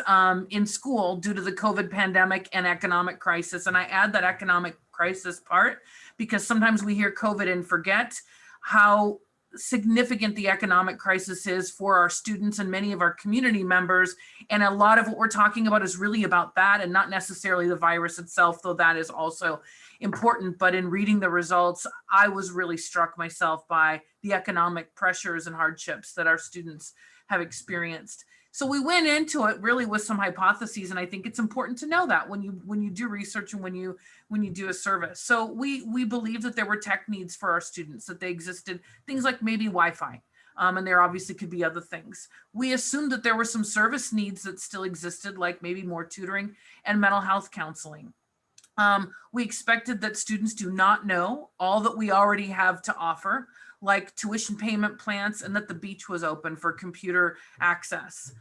in school due to the COVID pandemic and economic crisis. And I add that economic crisis part, because sometimes we hear COVID and forget how significant the economic crisis is for our students and many of our community members. And a lot of what we're talking about is really about that and not necessarily the virus itself, though that is also important. But in reading the results, I was really struck myself by the economic pressures and hardships that our students have experienced. So we went into it really with some hypotheses, and I think it's important to know that when you do research and when you do a service. So we believe that there were tech needs for our students, that they existed, things like maybe Wi-Fi, and there obviously could be other things. We assumed that there were some service needs that still existed, like maybe more tutoring and mental health counseling. We expected that students do not know all that we already have to offer, like tuition payment plans, and that the beach was open for computer access.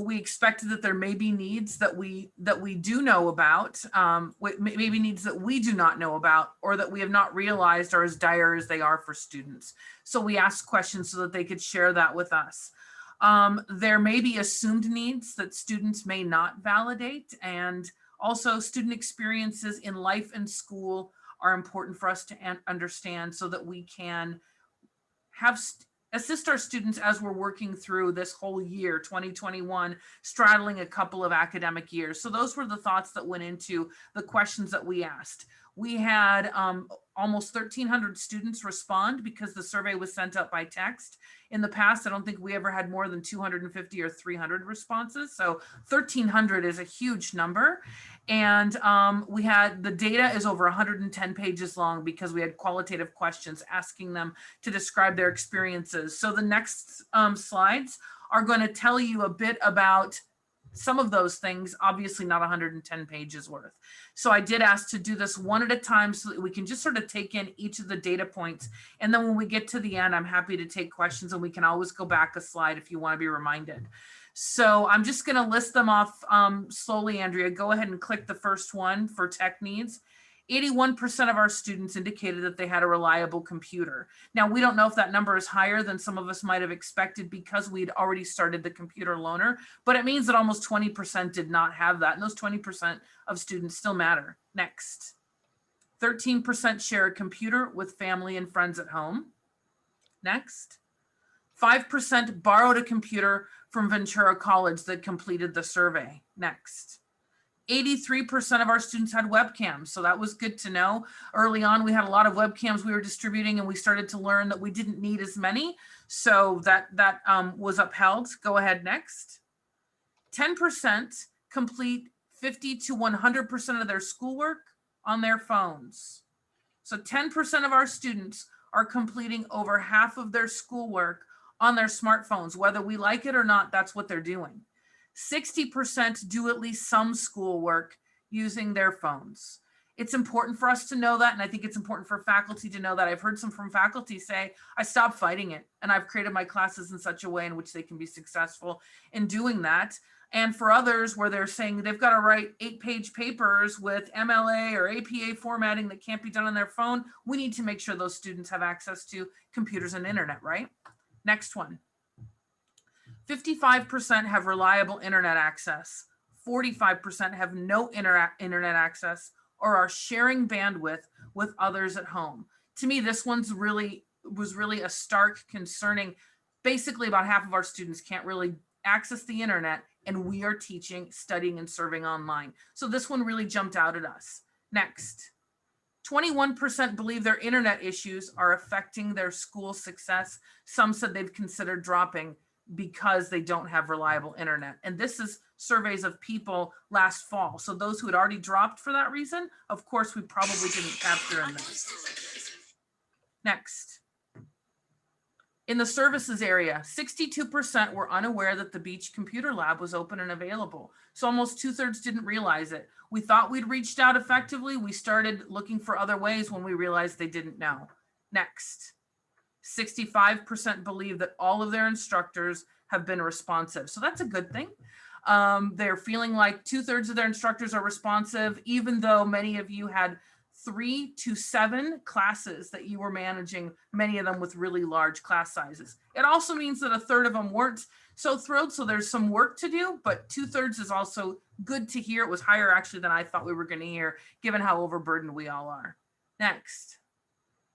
We expected that there may be needs that we do know about, maybe needs that we do not know about, or that we have not realized are as dire as they are for students. So we asked questions so that they could share that with us. There may be assumed needs that students may not validate, and also student experiences in life and school are important for us to understand so that we can assist our students as we're working through this whole year, 2021, straddling a couple of academic years. So those were the thoughts that went into the questions that we asked. We had almost 1,300 students respond because the survey was sent out by text. In the past, I don't think we ever had more than 250 or 300 responses. So 1,300 is a huge number. And we had, the data is over 110 pages long because we had qualitative questions asking them to describe their experiences. So the next slides are going to tell you a bit about some of those things, obviously not 110 pages worth. So I did ask to do this one at a time so that we can just sort of take in each of the data points. And then when we get to the end, I'm happy to take questions, and we can always go back a slide if you want to be reminded. So I'm just going to list them off slowly, Andrea. Go ahead and click the first one for tech needs. 81% of our students indicated that they had a reliable computer. Now, we don't know if that number is higher than some of us might have expected because we'd already started the computer loaner, but it means that almost 20% did not have that. And those 20% of students still matter. Next. 13% share a computer with family and friends at home. Next. 5% borrowed a computer from Ventura College that completed the survey. Next. 83% of our students had webcams. So that was good to know. Early on, we had a lot of webcams we were distributing, and we started to learn that we didn't need as many. So that was upheld. Go ahead, next. 10% complete 50 to 100% of their schoolwork on their phones. So 10% of our students are completing over half of their schoolwork on their smartphones. Whether we like it or not, that's what they're doing. 60% do at least some schoolwork using their phones. It's important for us to know that, and I think it's important for faculty to know that. I've heard some from faculty say, I stopped fighting it, and I've created my classes in such a way in which they can be successful in doing that. And for others, where they're saying they've got to write 8-page papers with MLA or APA formatting that can't be done on their phone, we need to make sure those students have access to computers and internet, right? Next one. 55% have reliable internet access. 45% have no internet access or are sharing bandwidth with others at home. To me, this one's was really a stark, concerning. Basically, about half of our students can't really access the internet, and we are teaching, studying, and serving online. So this one really jumped out at us. Next. 21% believe their internet issues are affecting their school success. Some said they've considered dropping because they don't have reliable internet. And this is surveys of people last fall. So those who had already dropped for that reason, of course, we probably didn't capture in this. Next. In the services area, 62% were unaware that the beach computer lab was open and available. So almost 2/3 didn't realize it. We thought we'd reached out effectively. We started looking for other ways when we realized they didn't know. Next. 65% believe that all of their instructors have been responsive. So that's a good thing. They're feeling like 2/3 of their instructors are responsive, even though many of you had 3 to 7 classes that you were managing, many of them with really large class sizes. It also means that 1/3 of them weren't. so thrilled. So there's some work to do, but 2/3 is also good to hear. It was higher actually than I thought we were going to hear, given how overburdened we all are. Next,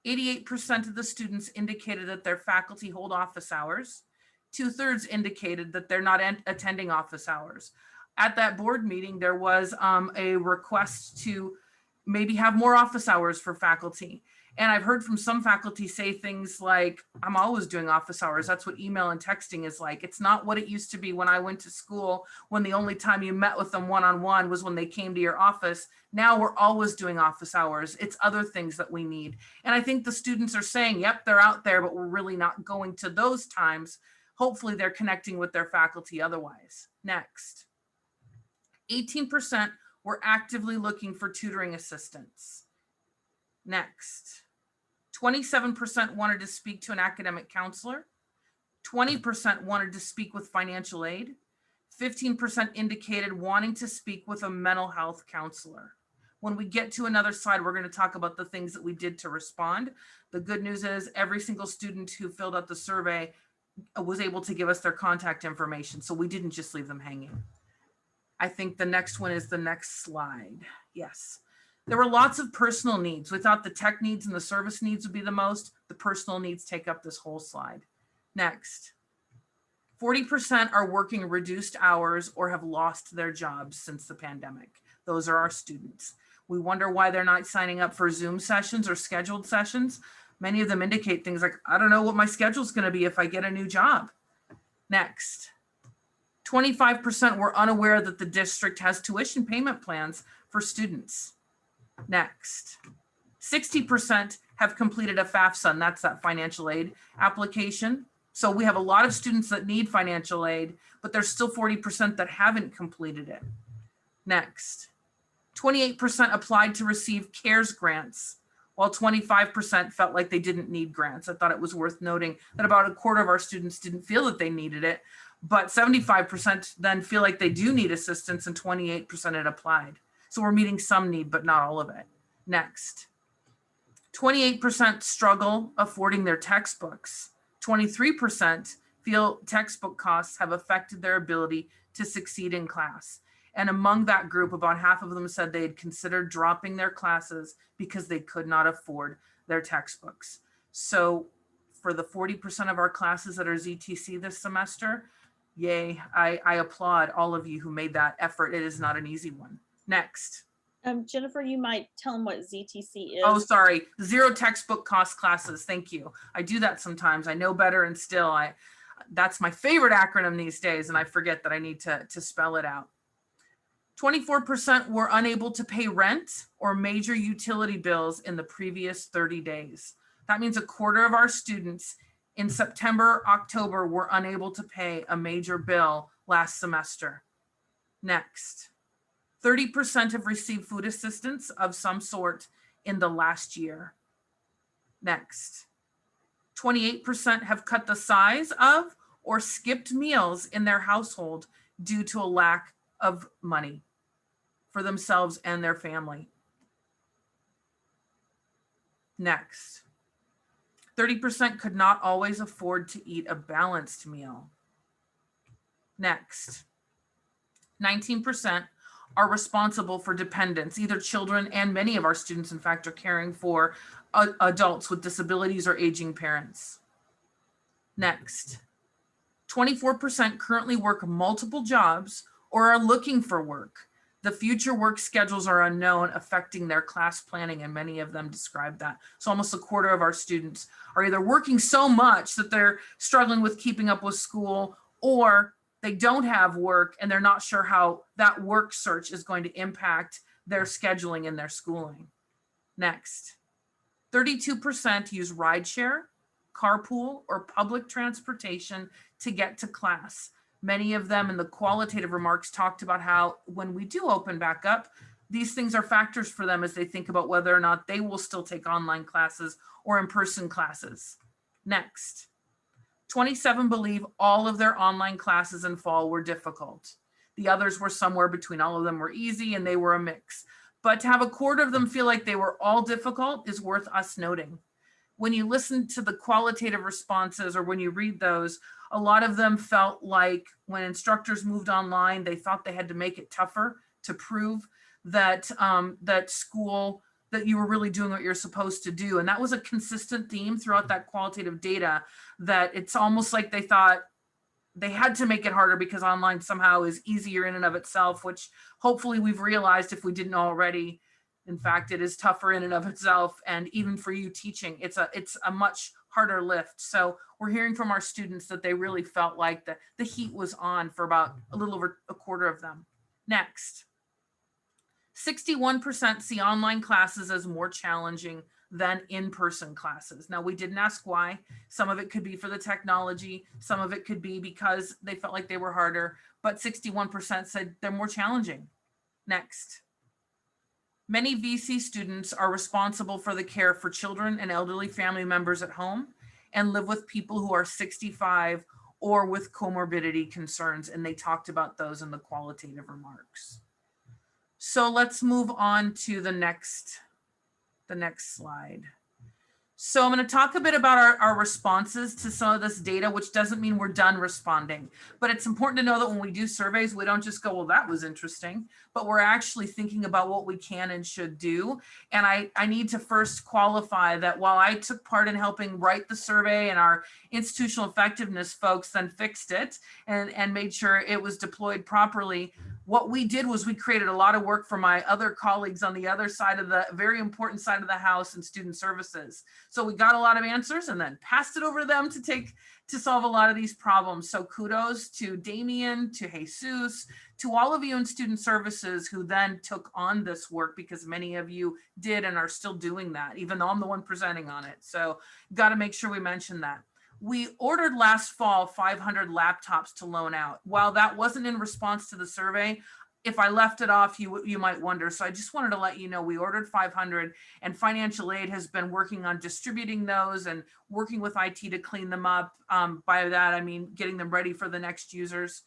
88% of the students indicated that their faculty hold office hours. 2/3 indicated that they're not attending office hours. At that board meeting, there was a request to maybe have more office hours for faculty. And I've heard from some faculty say things like, I'm always doing office hours. That's what email and texting is like. It's not what it used to be when I went to school, when the only time you met with them one-on-one was when they came to your office. Now we're always doing office hours. It's other things that we need. And I think the students are saying, yep, they're out there, but we're really not going to those times. Hopefully they're connecting with their faculty otherwise. Next, 18% were actively looking for tutoring assistance. Next, 27% wanted to speak to an academic counselor. 20% wanted to speak with financial aid. 15% indicated wanting to speak with a mental health counselor. When we get to another slide, we're going to talk about the things that we did to respond. The good news is every single student who filled out the survey was able to give us their contact information. So we didn't just leave them hanging. I think the next one is the next slide. Yes. There were lots of personal needs. We thought the tech needs and the service needs would be the most. The personal needs take up this whole slide. Next. 40% are working reduced hours or have lost their jobs since the pandemic. Those are our students. We wonder why they're not signing up for Zoom sessions or scheduled sessions. Many of them indicate things like, I don't know what my schedule is going to be if I get a new job. Next. 25% were unaware that the district has tuition payment plans for students. Next, 60% have completed a FAFSA, and that's that financial aid application. So we have a lot of students that need financial aid, but there's still 40% that haven't completed it. Next, 28% applied to receive CARES grants, while 25% felt like they didn't need grants. I thought it was worth noting that about a quarter of our students didn't feel that they needed it, but 75% then feel like they do need assistance and 28% had applied. So we're meeting some need, but not all of it. Next, 28% struggle affording their textbooks. 23% feel textbook costs have affected their ability to succeed in class. And among that group, about half of them said they had considered dropping their classes because they could not afford their textbooks. So for the 40% of our classes that are ZTC this semester, yay, I applaud all of you who made that effort. It is not an easy one. Next. Jennifer, you might tell them what ZTC is. Oh, sorry. Zero textbook cost classes. Thank you. I do that sometimes. I know better and still that's my favorite acronym these days. And I forget that I need to spell it out. 24% were unable to pay rent or major utility bills in the previous 30 days. That means a quarter of our students in September, October were unable to pay a major bill last semester. Next. 30% have received food assistance of some sort in the last year. Next, 28% have cut the size of or skipped meals in their household due to a lack of money for themselves and their family. Next, 30% could not always afford to eat a balanced meal. Next, 19% are responsible for dependents, either children, and many of our students, in fact, are caring for adults with disabilities or aging parents. Next, 24% currently work multiple jobs or are looking for work. The future work schedules are unknown, affecting their class planning, and many of them describe that. So almost a quarter of our students are either working so much that they're struggling with keeping up with school, or they don't have work and they're not sure how that work search is going to impact their scheduling and their schooling. Next, 32% use rideshare, carpool, or public transportation to get to class. Many of them in the qualitative remarks talked about how when we do open back up, these things are factors for them as they think about whether or not they will still take online classes or in-person classes. Next. 27 believe all of their online classes in fall were difficult. The others were somewhere between. All of them were easy and they were a mix. But to have a quarter of them feel like they were all difficult is worth us noting. when you listen to the qualitative responses or when you read those, a lot of them felt like when instructors moved online, they thought they had to make it tougher to prove that that you were really doing what you're supposed to do. And that was a consistent theme throughout that qualitative data, that it's almost like they thought they had to make it harder because online somehow is easier in and of itself, which hopefully we've realized if we didn't already. In fact, it is tougher in and of itself. And even for you teaching, it's a much harder lift. So we're hearing from our students that they really felt like the heat was on for about a little over a quarter of them. Next. 61% see online classes as more challenging than in-person classes. Now, we didn't ask why. Some of it could be for the technology. Some of it could be because they felt like they were harder, but 61% said they're more challenging. Next. Many VC students are responsible for the care for children and elderly family members at home and live with people who are 65 or with comorbidity concerns, and they talked about those in the qualitative remarks. So let's move on to the next slide. So I'm going to talk a bit about our responses to some of this data, which doesn't mean we're done responding, but it's important to know that when we do surveys, we don't just go, well, that was interesting, but we're actually thinking about what we can and should do. And I need to first qualify that while I took part in helping write the survey and our institutional effectiveness folks then fixed it and made sure it was deployed properly, what we did was we created a lot of work for my other colleagues on the other side of the very important side of the house in student services. So we got a lot of answers and then passed it over to them to solve a lot of these problems. So kudos to Damien, to Jesus, to all of you in student services who then took on this work, because many of you did and are still doing that, even though I'm the one presenting on it. So got to make sure we mention that. We ordered last fall 500 laptops to loan out. While that wasn't in response to the survey, if I left it off, you might wonder. So I just wanted to let you know we ordered 500, and financial aid has been working on distributing those and working with IT to clean them up. By that, I mean getting them ready for the next users.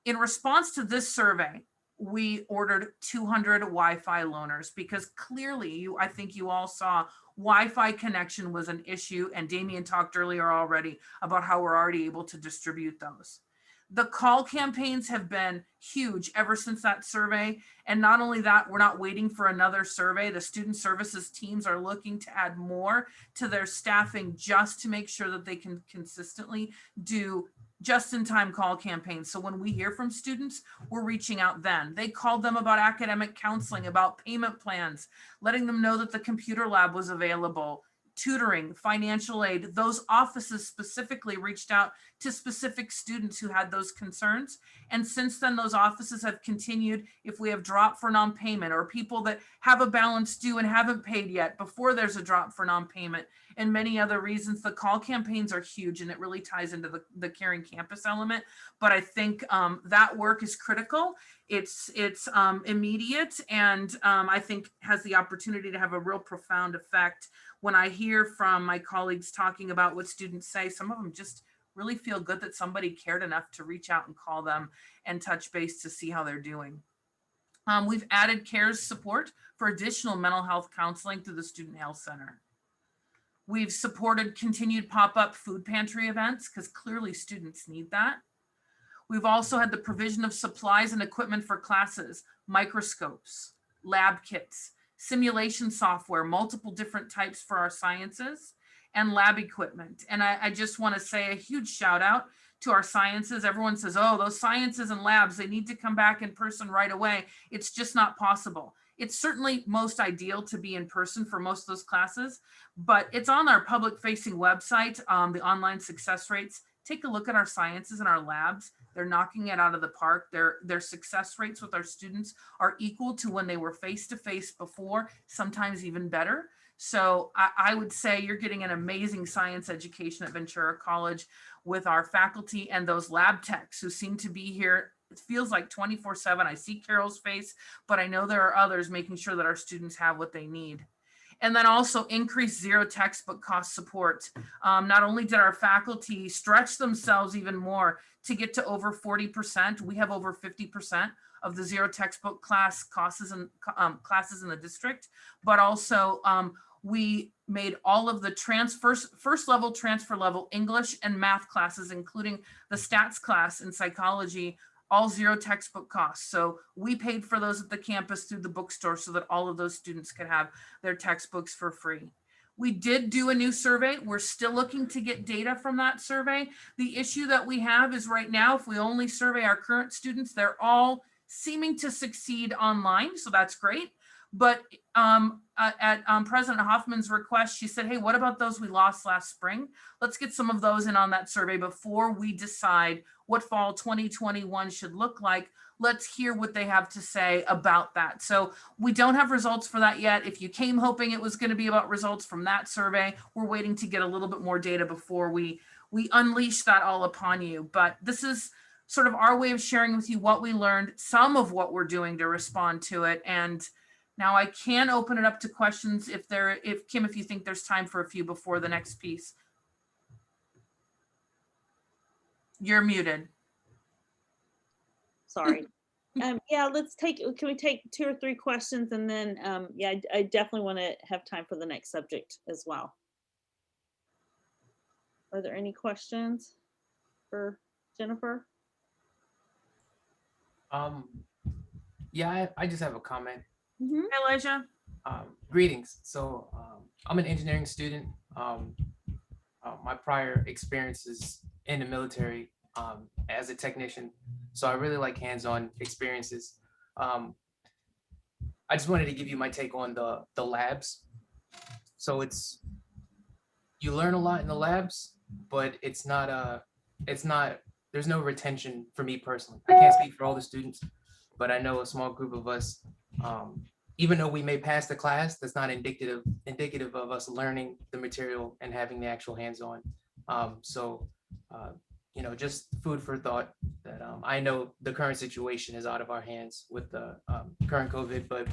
In response to this survey, we ordered 200 Wi-Fi loaners because clearly I think you all saw Wi-Fi connection was an issue, and Damien talked earlier already about how we're already able to distribute those. The call campaigns have been huge ever since that survey. And not only that, we're not waiting for another survey. The student services teams are looking to add more to their staffing just to make sure that they can consistently do just-in-time call campaigns. So when we hear from students, we're reaching out then. They called them about academic counseling, about payment plans, letting them know that the computer lab was available, tutoring, financial aid. Those offices specifically reached out to specific students who had those concerns. And since then, those offices have continued. If we have drop for non-payment or people that have a balance due and haven't paid yet before there's a drop for non-payment, and many other reasons, the call campaigns are huge, and it really ties into the caring campus element. But I think that work is critical. It's immediate, and I think has the opportunity to have a real profound effect. When I hear from my colleagues talking about what students say, some of them just really feel good that somebody cared enough to reach out and call them and touch base to see how they're doing. We've added CARES support for additional mental health counseling through the Student Health Center. We've supported continued pop-up food pantry events because clearly students need that. We've also had the provision of supplies and equipment for classes, microscopes, lab kits, simulation software, multiple different types for our sciences, and lab equipment. And I just want to say a huge shout out to our sciences. Everyone says, oh, those sciences and labs, they need to come back in person right away. It's just not possible. It's certainly most ideal to be in person for most of those classes, but it's on our public facing website, the online success rates. Take a look at our sciences and our labs. They're knocking it out of the park. Their success rates with our students are equal to when they were face-to-face before, sometimes even better. So I would say you're getting an amazing science education at Ventura College with our faculty and those lab techs who seem to be here. It feels like 24/7. I see Carol's face, but I know there are others making sure that our students have what they need. And then also increased zero textbook cost support. Not only did our faculty stretch themselves even more to get to over 40%, we have over 50% of the zero textbook class classes in the district, but also We made all of the first level, transfer level English and math classes, including the stats class in psychology, all zero textbook costs. So we paid for those at the campus through the bookstore so that all of those students could have their textbooks for free. We did do a new survey. We're still looking to get data from that survey. The issue that we have is right now, if we only survey our current students, they're all seeming to succeed online. So that's great. But at President Hoffman's request, she said, hey, what about those we lost last spring? Let's get some of those in on that survey before we decide what fall 2021 should look like. Let's hear what they have to say about that. So we don't have results for that yet. If you came hoping it was going to be about results from that survey, we're waiting to get a little bit more data before we unleash that all upon you. But this is sort of our way of sharing with you what we learned, some of what we're doing to respond to it. And now I can open it up to questions if Kim, if you think there's time for a few before the next piece. You're muted. Sorry. Yeah, can we take 2 or 3 questions, and then yeah, I definitely want to have time for the next subject as well. Are there any questions for Jennifer? Yeah, I just have a comment. Mm-hmm. Hi, Elijah. Greetings. So I'm an engineering student. My prior experiences in the military as a technician, so I really like hands-on experiences. I just wanted to give you my take on the labs. So you learn a lot in the labs, but there's no retention for me personally. I can't speak for all the students, but I know a small group of us, even though we may pass the class, that's not indicative of us learning the material and having the actual hands-on. Just food for thought that I know the current situation is out of our hands with the current COVID, but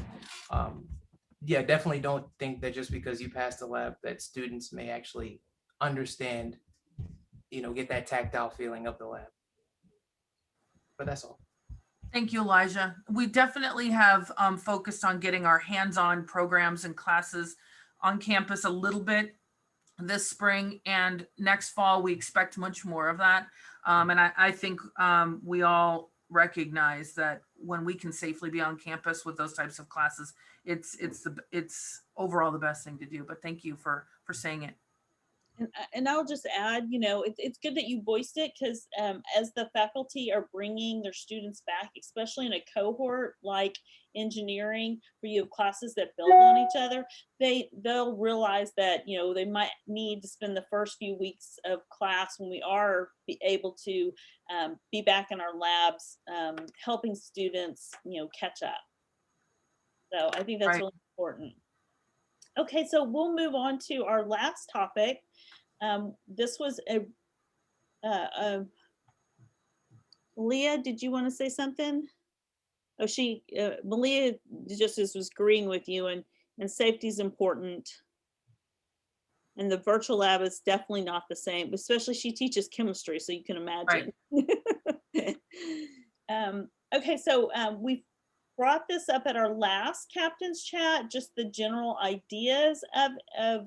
yeah, definitely don't think that just because you pass the lab that students may actually understand, get that tactile feeling of the lab. But that's all. Thank you, Elijah. We definitely have focused on getting our hands-on programs and classes on campus a little bit this spring, and next fall we expect much more of that. And I think we all recognize that when we can safely be on campus with those types of classes, it's overall the best thing to do. But thank you for saying it. And I'll just add, it's good that you voiced it, because as the faculty are bringing their students back, especially in a cohort like engineering, where you have classes that build on each other, they'll realize that, they might need to spend the first few weeks of class when we are able to be back in our labs, helping students, catch up. So I think that's really important. Okay, so we'll move on to our last topic. This was Leah, did you want to say something? Oh, Malia just was agreeing with you, and safety is important. And the virtual lab is definitely not the same, especially she teaches chemistry, so you can imagine. Right. Okay, so we brought this up at our last captain's chat, just the general ideas of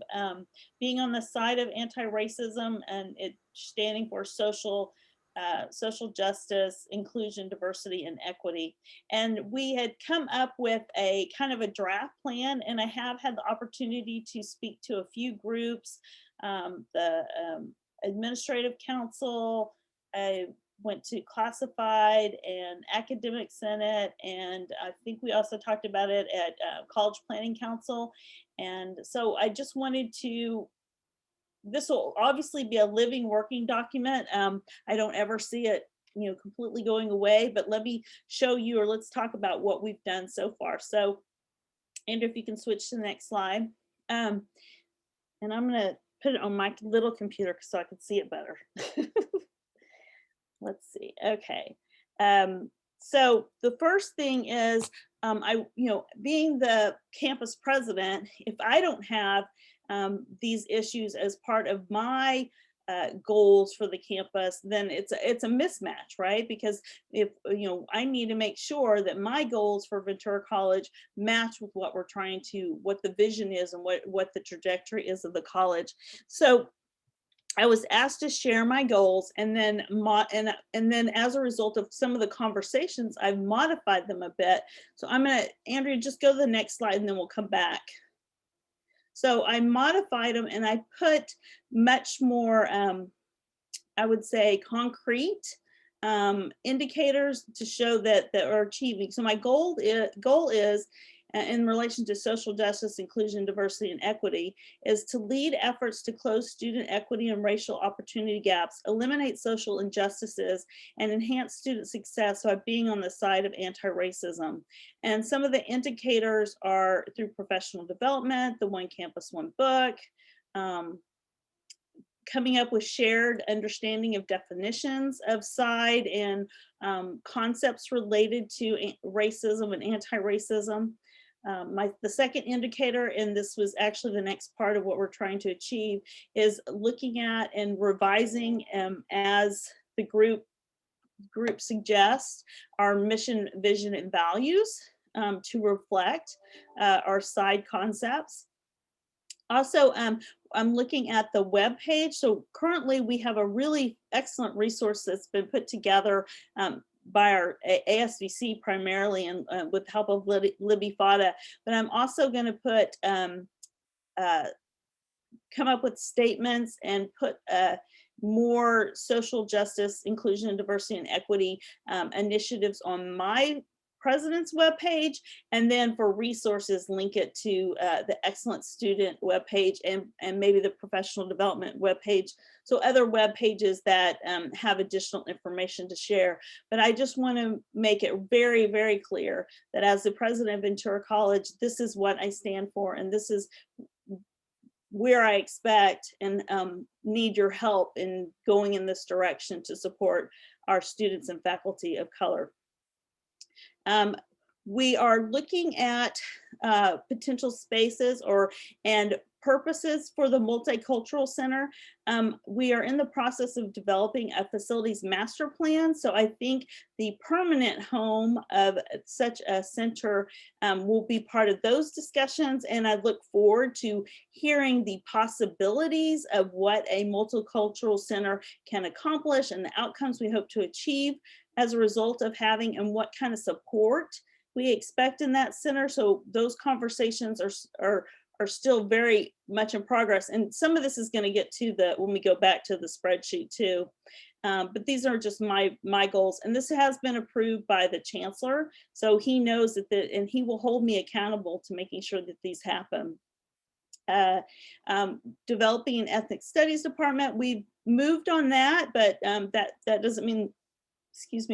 being on the side of anti-racism, and it standing for social justice, inclusion, diversity, and equity. And we had come up with a kind of a draft plan, and I have had the opportunity to speak to a few groups, the administrative council, I went to classified and academic senate, and I think we also talked about it at college planning council. And so I just wanted to, this will obviously be a living working document. I don't ever see it completely going away, but let me show you, or let's talk about what we've done so far. So Andrew, if you can switch to the next slide. And I'm gonna put it on my little computer so I can see it better. Let's see. Okay. So the first thing is, being the campus president, if I don't have these issues as part of my goals for the campus, then it's a mismatch, right? Because if, I need to make sure that my goals for Ventura College match with what we're trying to, what the vision is and what the trajectory is of the college. So I was asked to share my goals, and then and then as a result of some of the conversations, I've modified them a bit. So Andrea, just go to the next slide and then we'll come back. So I modified them and I put much more, I would say, concrete indicators to show that are achieving. So my goal is in relation to social justice, inclusion, diversity, and equity, is to lead efforts to close student equity and racial opportunity gaps, eliminate social injustices, and enhance student success by being on the side of anti-racism. And some of the indicators are through professional development, the One Campus, One Book, coming up with shared understanding of definitions of side and concepts related to racism and anti-racism. The second indicator, and this was actually the next part of what we're trying to achieve, is looking at and revising as the group suggests our mission, vision, and values to reflect our side concepts. Also, I'm looking at the web page. So currently we have a really excellent resource that's been put together by our ASVC primarily, and with the help of Libby Fada. But I'm also going to put come up with statements and put more social justice, inclusion, and diversity and equity initiatives on my president's webpage, and then for resources, link it to the Excellent Student webpage and maybe the professional development webpage. So other web pages that have additional information to share. But I just want to make it very, very clear that as the president of Ventura College, this is what I stand for, and this is where I expect and need your help in going in this direction to support our students and faculty of color. We are looking at potential spaces and purposes for the Multicultural Center. We are in the process of developing a facilities master plan. So I think the permanent home of such a center will be part of those discussions. And I look forward to hearing the possibilities of what a multicultural center can accomplish and the outcomes we hope to achieve as a result of having, and what kind of support we expect in that center. So those conversations are still very much in progress. And some of this is going to get to when we go back to the spreadsheet too. But these are just my goals. And this has been approved by the chancellor. So he knows that, and he will hold me accountable to making sure that these happen. Developing an ethnic studies department, we've moved on that, but that doesn't mean,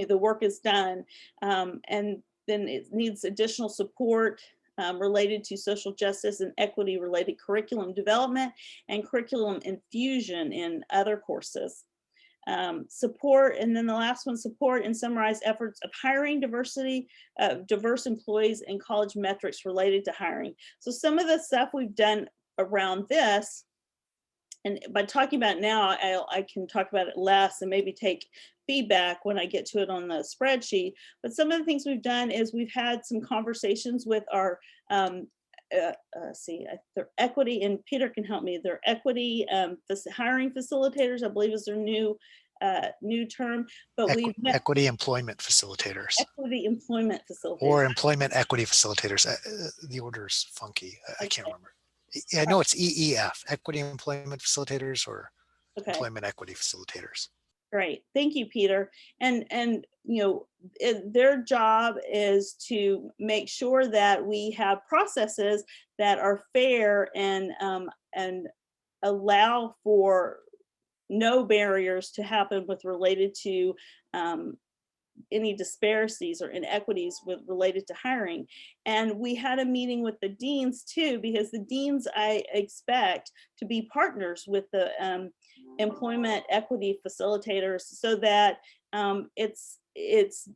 the work is done. And then it needs additional support related to social justice and equity related curriculum development and curriculum infusion in other courses. Support, and then the last one, support and summarize efforts of hiring diverse employees and college metrics related to hiring. So some of the stuff we've done around this, and by talking about it now, I can talk about it less and maybe take feedback when I get to it on the spreadsheet. But some of the things we've done is we've had some conversations with our their equity, and Peter can help me, their equity hiring facilitators, I believe is their new term, but we've met equity employment facilitators. Equity employment facilitators. Or employment equity facilitators. The order is funky. I can't remember. Yeah, I know it's EEF, equity employment facilitators, or employment equity facilitators. Great, thank you, Peter. And their job is to make sure that we have processes that are fair and allow for no barriers to happen related to any disparities or inequities related to hiring. And we had a meeting with the deans too, because the deans I expect to be partners with the employment equity facilitators, so that it's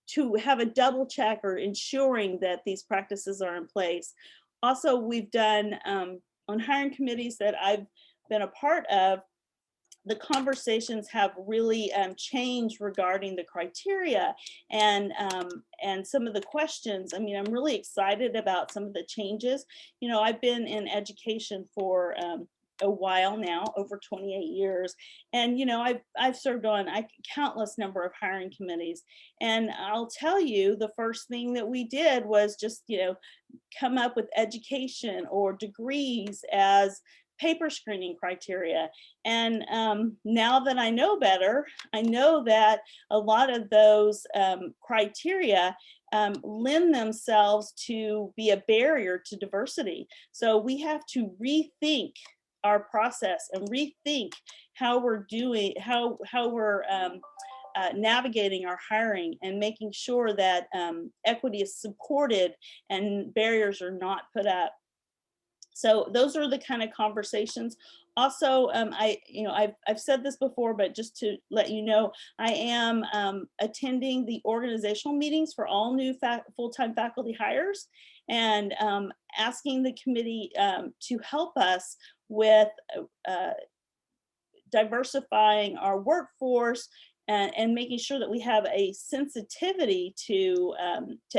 to have a double check or ensuring that these practices are in place. Also, we've done on hiring committees that I've been a part of, the conversations have really changed regarding the criteria and some of the questions. I mean, I'm really excited about some of the changes. You know, I've been in education for a while now, over 28 years. And, you know, I've served on countless number of hiring committees. And I'll tell you, the first thing that we did was just, you know, come up with education or degrees as paper screening criteria. And now that I know better, I know that a lot of those criteria lend themselves to be a barrier to diversity. So we have to rethink our process and rethink how we're doing, how we're navigating our hiring and making sure that equity is supported and barriers are not put up. So those are the kind of conversations. Also, I've said this before, but just to let you know, I am attending the organizational meetings for all new full-time faculty hires and asking the committee to help us with diversifying our workforce and making sure that we have a sensitivity to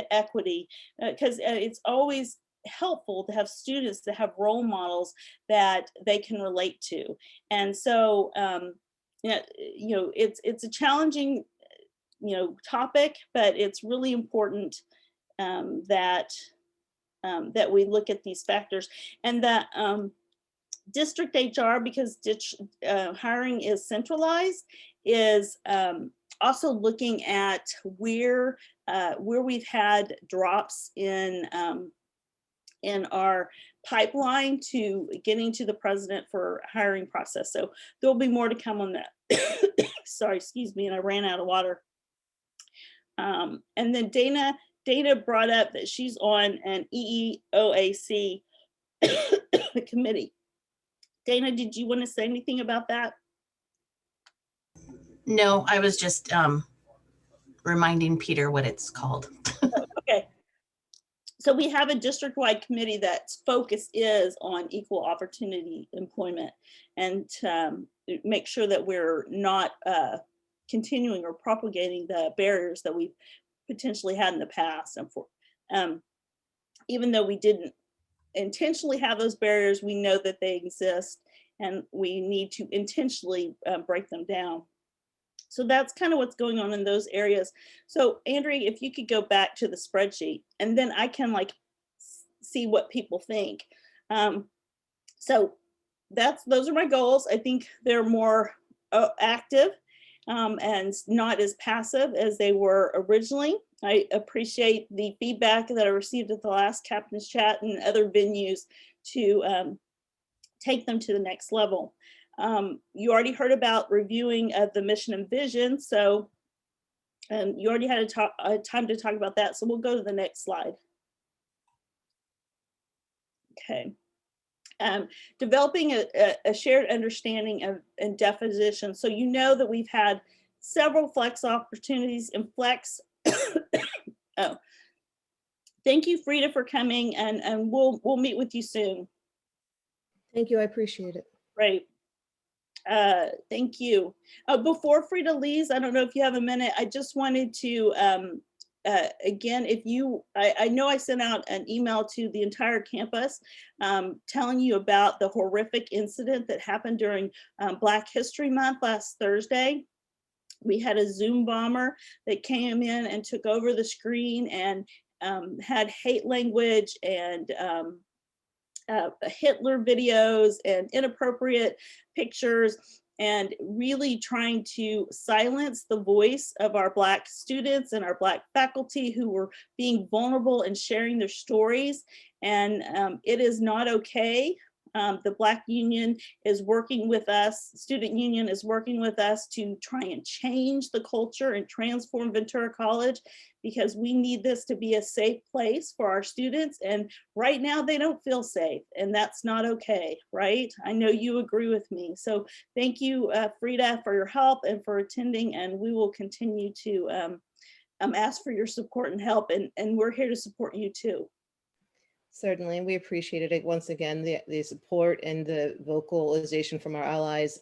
equity, because it's always helpful to have students that have role models that they can relate to. And so, it's a challenging, topic, but it's really important that we look at these factors, and that district HR, because hiring is centralized, is also looking at where we've had drops in our pipeline to getting to the president for hiring process. So there'll be more to come on that. Sorry, excuse me, and I ran out of water. And then Dana brought up that she's on an EEOAC committee. Dana, did you want to say anything about that? No, I was just reminding Peter what it's called. Okay. So we have a district-wide committee that's focus is on equal opportunity employment, and make sure that we're not continuing or propagating the barriers that we've potentially had in the past. And for even though we didn't intentionally have those barriers, we know that they exist, and we need to intentionally break them down. So that's kind of what's going on in those areas. So Andrea, if you could go back to the spreadsheet, and then I can see what people think. So those are my goals. I think they're more active and not as passive as they were originally. I appreciate the feedback that I received at the last Captain's Chat and other venues to take them to the next level. You already heard about reviewing of the mission and vision. So you already had a time to talk about that. So we'll go to the next slide. Okay. Developing a shared understanding of and definition. So you know that we've had several flex opportunities and flex. Oh, thank you, Frida, for coming, and we'll meet with you soon. Thank you, I appreciate it. Great. Thank you. Before Frida leaves, I don't know if you have a minute, I just wanted to, again, I know I sent out an email to the entire campus telling you about the horrific incident that happened during Black History Month last Thursday. We had a Zoom bomber that came in and took over the screen and had hate language and Hitler videos and inappropriate pictures, and really trying to silence the voice of our Black students and our Black faculty who were being vulnerable and sharing their stories. And it is not okay. The Black Union is working with us, Student Union is working with us to try and change the culture and transform Ventura College, because we need this to be a safe place for our students. And right now they don't feel safe, and that's not okay, right? I know you agree with me. So thank you, Frida, for your help and for attending, and we will continue to ask for your support and help, and we're here to support you too. Certainly, we appreciated it. Once again, the support and the vocalization from our allies.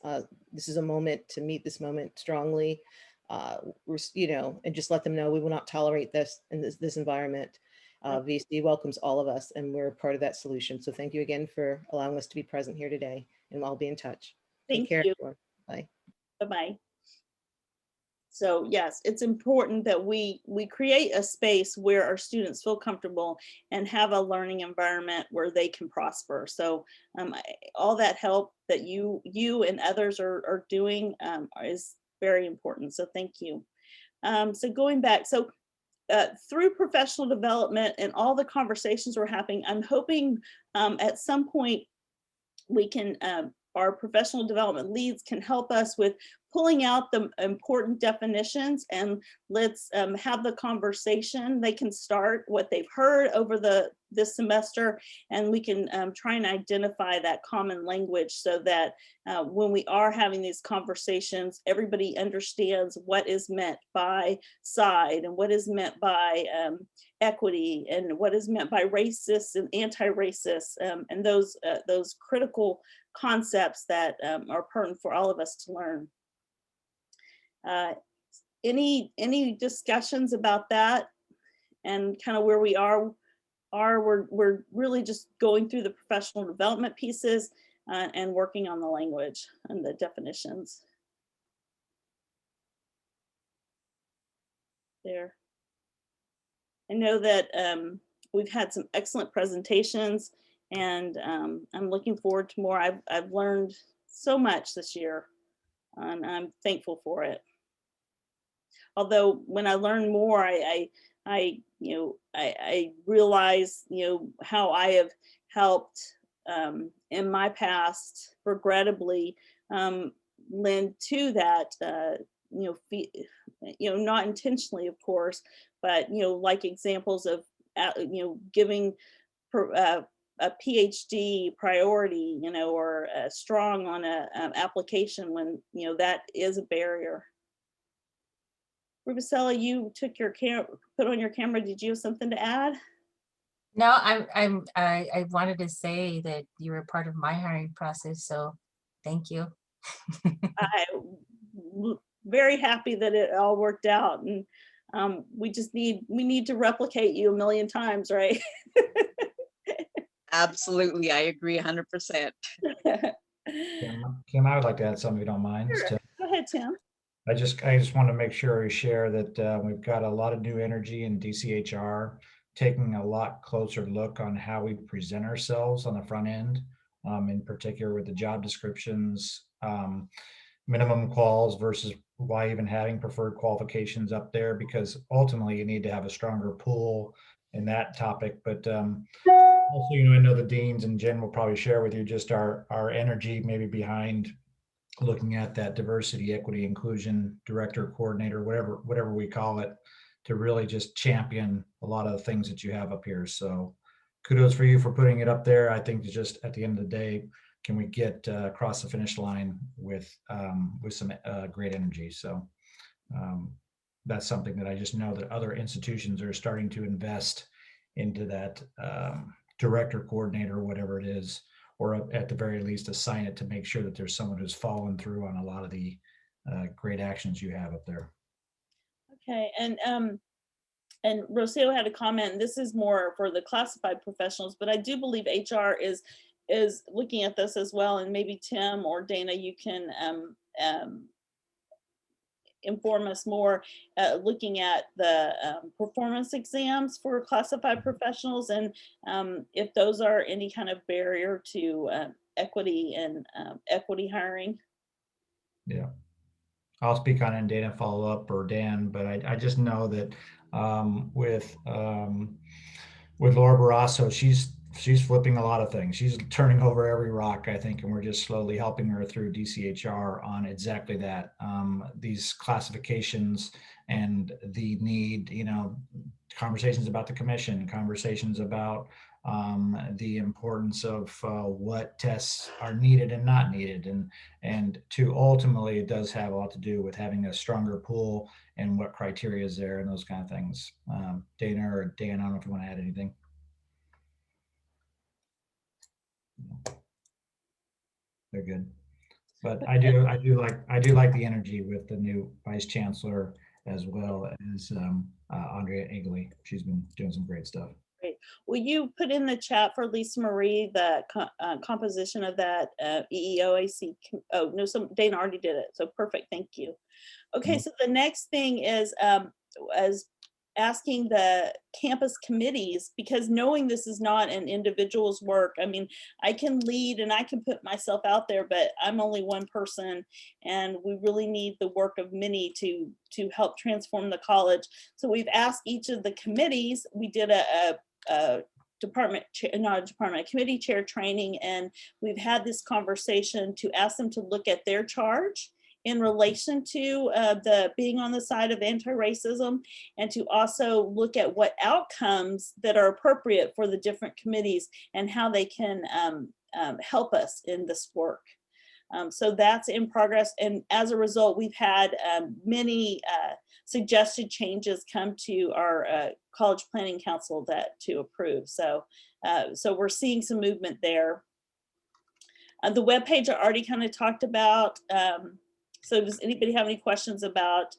This is a moment to meet this moment strongly. And just let them know we will not tolerate this in this environment. VC welcomes all of us, and we're part of that solution. So thank you again for allowing us to be present here today, and I'll be in touch. Take Thank care, you. everyone. Bye. Bye-bye. So yes, it's important that we create a space where our students feel comfortable and have a learning environment where they can prosper. So all that help that you and others are doing is very important. So thank you. So going back, through professional development and all the conversations we're having, I'm hoping at some point we can, our professional development leads can help us with pulling out the important definitions, and let's have the conversation. They can start what they've heard over this semester, and we can try and identify that common language so that when we are having these conversations, everybody understands what is meant by side and what is meant by equity and what is meant by racist and anti-racist, and those critical concepts that are important for all of us to learn. Any discussions about that and kind of where we are? We're really just going through the professional development pieces and working on the language and the definitions. There. I know that we've had some excellent presentations, and I'm looking forward to more. I've learned so much this year, and I'm thankful for it. Although when I learn more, I realize, how I have helped in my past, regrettably, lend to that, not intentionally, of course, but, like examples of, giving a PhD priority, or strong on a application when, that is a barrier. Rubicella, you took your put on your camera. Did you have something to add? No, I wanted to say that you were part of my hiring process, so thank you. I'm very happy that it all worked out, and we need to replicate you a million times, right? Absolutely, I agree 100%. Kim, I would like to add something if you don't mind. Sure. Go ahead, Tim. I just want to make sure we share that we've got a lot of new energy in DCHR, taking a lot closer look on how we present ourselves on the front end, in particular with the job descriptions, minimum quals versus why even having preferred qualifications up there, because ultimately you need to have a stronger pool in that topic. But also, I know the deans and Jen will probably share with you just our energy maybe behind looking at that diversity, equity, inclusion director, coordinator, whatever we call it, to really just champion a lot of the things that you have up here. So kudos for you for putting it up there. I think just at the end of the day, can we get across the finish line with some great energy? So that's something that I just know that other institutions are starting to invest into that director, coordinator, whatever it is, or at the very least assign it to make sure that there's someone who's following through on a lot of the great actions you have up there. Okay, and Rocio had a comment. This is more for the classified professionals, but I do believe HR is looking at this as well. And maybe Tim or Dana, you can inform us more, looking at the performance exams for classified professionals, and if those are any kind of barrier to equity and equity hiring. Yeah, I'll speak on it and Dana follow up, or Dan, but I just know that with Laura Barrasso, she's flipping a lot of things. She's turning over every rock, I think, and we're just slowly helping her through DCHR on exactly that. These classifications and the need, conversations about the commission, conversations about the importance of what tests are needed and not needed, and to ultimately it does have a lot to do with having a stronger pool and what criteria is there and those kind of things. Dana or Dan, I don't know if you want to add anything. They're good. But I do like the energy with the new vice chancellor as well as Andrea Egley. She's been doing some great stuff. Great. Will you put in the chat for Lisa Marie the composition of that EEOAC? Oh, no, Dana already did it. So perfect. Thank you. Okay, so the next thing is as asking the campus committees, because knowing this is not an individual's work. I mean, I can lead and I can put myself out there, but I'm only one person, and we really need the work of many to help transform the college. So we've asked each of the committees. We did a committee chair training, and we've had this conversation to ask them to look at their charge in relation to the being on the side of anti-racism, and to also look at what outcomes that are appropriate for the different committees and how they can help us in this work. So that's in progress. And as a result, we've had many suggested changes come to our College Planning Council to approve. So, so we're seeing some movement there. The webpage I already kind of talked about. So does anybody have any questions about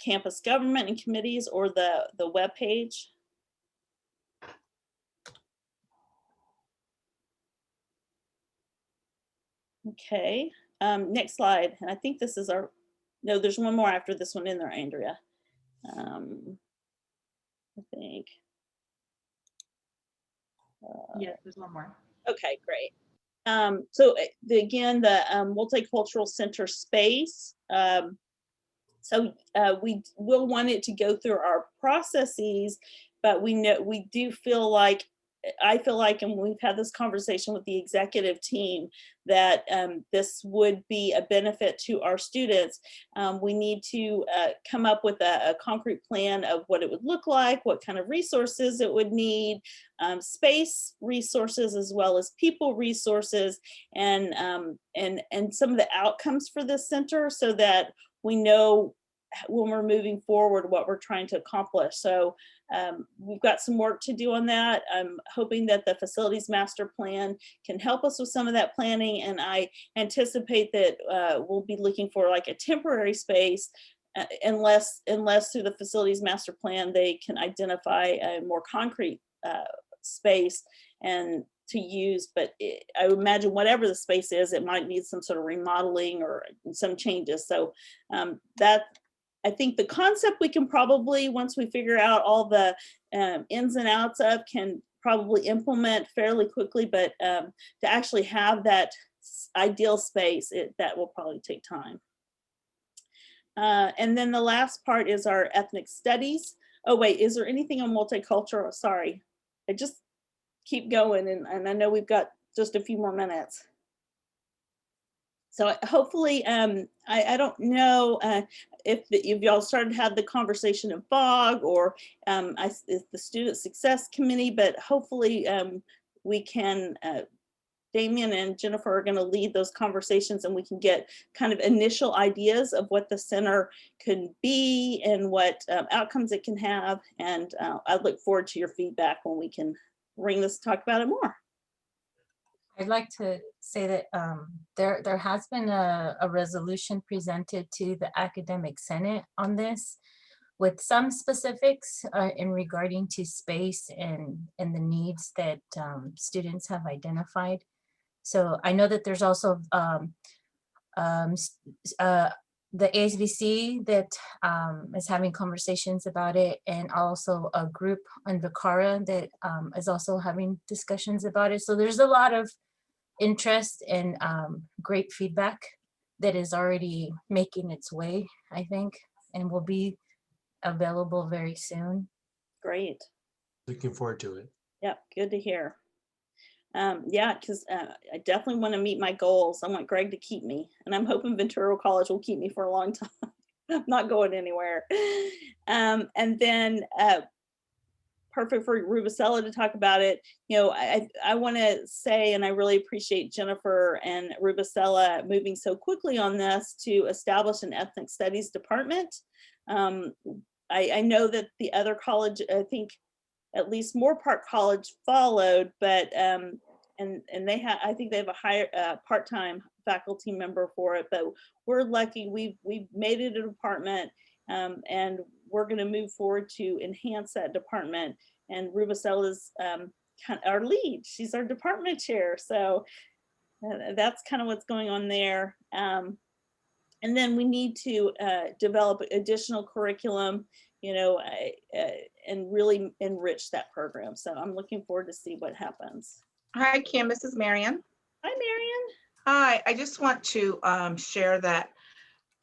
campus government and committees or the webpage? Okay, next slide. And I think this is our, no, there's one more after this one in there, Andrea. I think. Yes, there's one more. Okay, great. So again, the multicultural center space. So we will want it to go through our processes, but we do feel like, I feel like, and we've had this conversation with the executive team, that this would be a benefit to our students. We need to come up with a concrete plan of what it would look like, what kind of resources it would need, space resources as well as people resources, and some of the outcomes for this center, so that we know when we're moving forward what we're trying to accomplish. So we've got some work to do on that. I'm hoping that the facilities master plan can help us with some of that planning, and I anticipate that we'll be looking for like a temporary space unless through the facilities master plan they can identify a more concrete space and to use. But I would imagine whatever the space is, it might need some sort of remodeling or some changes. So that, I think the concept we can probably, once we figure out all the ins and outs of, can probably implement fairly quickly, but to actually have that ideal space, that will probably take time. And then the last part is our ethnic studies. Oh wait, is there anything on multicultural? Sorry, I just keep going, and I know we've got just a few more minutes. So hopefully, I don't know if y'all started to have the conversation in FOG or the Student Success Committee, but hopefully we can, Damien and Jennifer are going to lead those conversations, and we can get kind of initial ideas of what the center could be and what outcomes it can have. And I look forward to your feedback when we can bring this, talk about it more. I'd like to say that there has been a resolution presented to the Academic Senate on this, with some specifics in regarding to space and the needs that students have identified. So I know that there's also the ASBC that is having conversations about it, and also a group on Vicara that is also having discussions about it. So there's a lot of interest and great feedback that is already making its way, I think, and will be available very soon. Great. Looking forward to it. Yep, good to hear. Yeah, because I definitely want to meet my goals. I want Greg to keep me, and I'm hoping Ventura College will keep me for a long time. I'm not going anywhere. And then perfect for Rubicella to talk about it. You know, I want to say, and I really appreciate Jennifer and Rubicella moving so quickly on this to establish an ethnic studies department. I know that the other college, I think at least Moore Park College followed, but and they have, I think they have a higher part-time faculty member for it, but we're lucky we've made it a department, and we're going to move forward to enhance that department. And Rubicella's kind of our lead. She's our department chair, so that's kind of what's going on there. And then we need to develop additional curriculum, you know, and really enrich that program. So I'm looking forward to see what happens. Hi, Kim. This is Marion. Hi, Marion. Hi. I just want to share that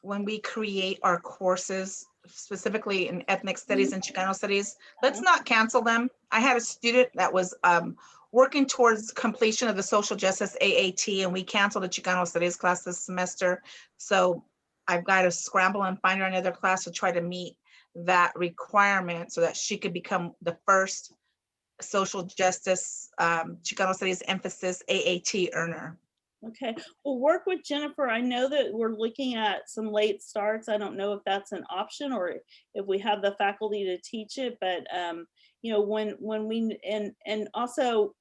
when we create our courses, specifically in ethnic studies and Chicano studies, let's not cancel them. I had a student that was working towards completion of the social justice AAT, and we canceled the Chicano studies class this semester. So I've got to scramble and find her another class to try to meet that requirement so that she could become the first social justice Chicano studies emphasis AAT earner. Okay, we'll work with Jennifer. I know that we're looking at some late starts. I don't know if that's an option or if we have the faculty to teach it, but you know, when we, and also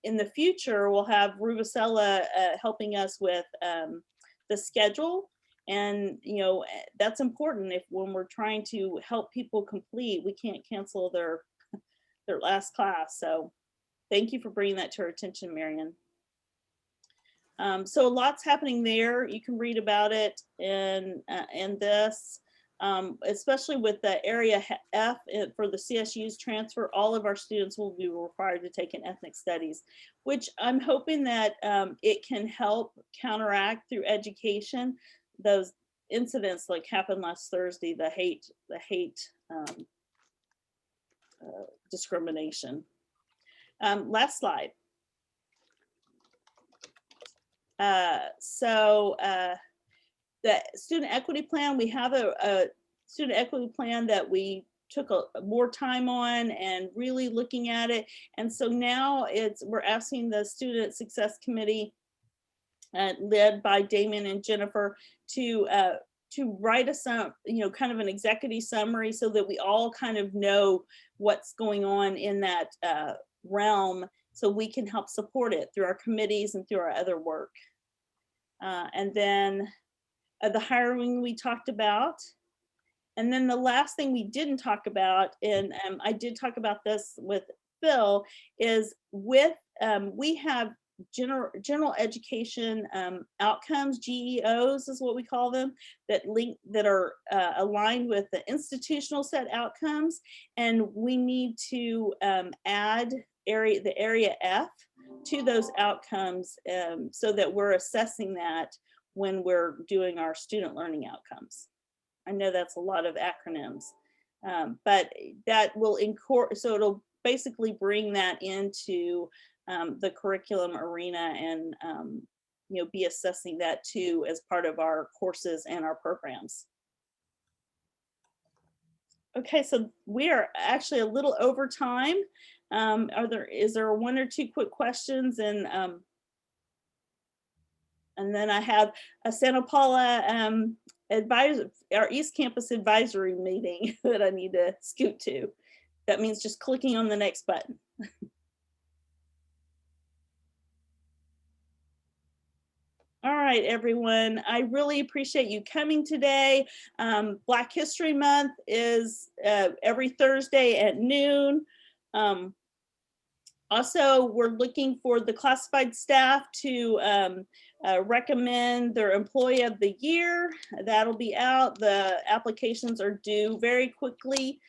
in the future, we'll have Rubicella helping us with the schedule. And, you know, that's important if when we're trying to help people complete, we can't cancel their last class. So thank you for bringing that to our attention, Marion. So a lot's happening there. You can read about it in this, especially with the area F for the CSU's transfer. All of our students will be required to take an ethnic studies, which I'm hoping that it can help counteract through education those incidents like happened last Thursday, the hate discrimination. Last slide. The student equity plan, we have a student equity plan that we took more time on and really looking at it. And so now we're asking the student success committee led by Damon and Jennifer to write us some, you know, kind of an executive summary so that we all kind of know what's going on in that realm, so we can help support it through our committees and through our other work. And then the hiring we talked about. And then the last thing we didn't talk about, and I did talk about this with Phil, is with, we have general education outcomes, GEOs is what we call them, that are aligned with the institutional set outcomes. And we need to add the area F to those outcomes so that we're assessing that when we're doing our student learning outcomes. I know that's a lot of acronyms, but that will so it'll basically bring that into the curriculum arena and you know, be assessing that too as part of our courses and our programs. Okay, so we are actually a little over time. Is there one or two quick questions? And then I have a Santa Paula our East Campus advisory meeting that I need to scoot to. That means just clicking on the next button. All right, everyone. I really appreciate you coming today. Black History Month is every Thursday at noon. Also, we're looking for the classified staff to recommend their employee of the year. That'll be out. The applications are due very quickly.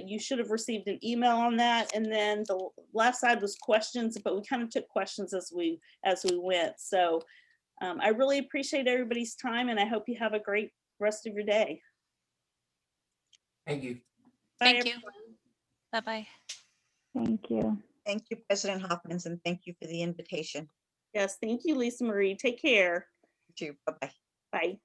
You should have received an email on that. And then the last slide was questions, but we kind of took questions as we went. So I really appreciate everybody's time, and I hope you have a great rest of your day. Thank you. Bye, Thank you. everyone. Bye-bye. Thank you. Thank you, President Hoffmans, and thank you for the invitation. Yes, thank you, Lisa Marie. Take care. You too. Bye-bye. Bye.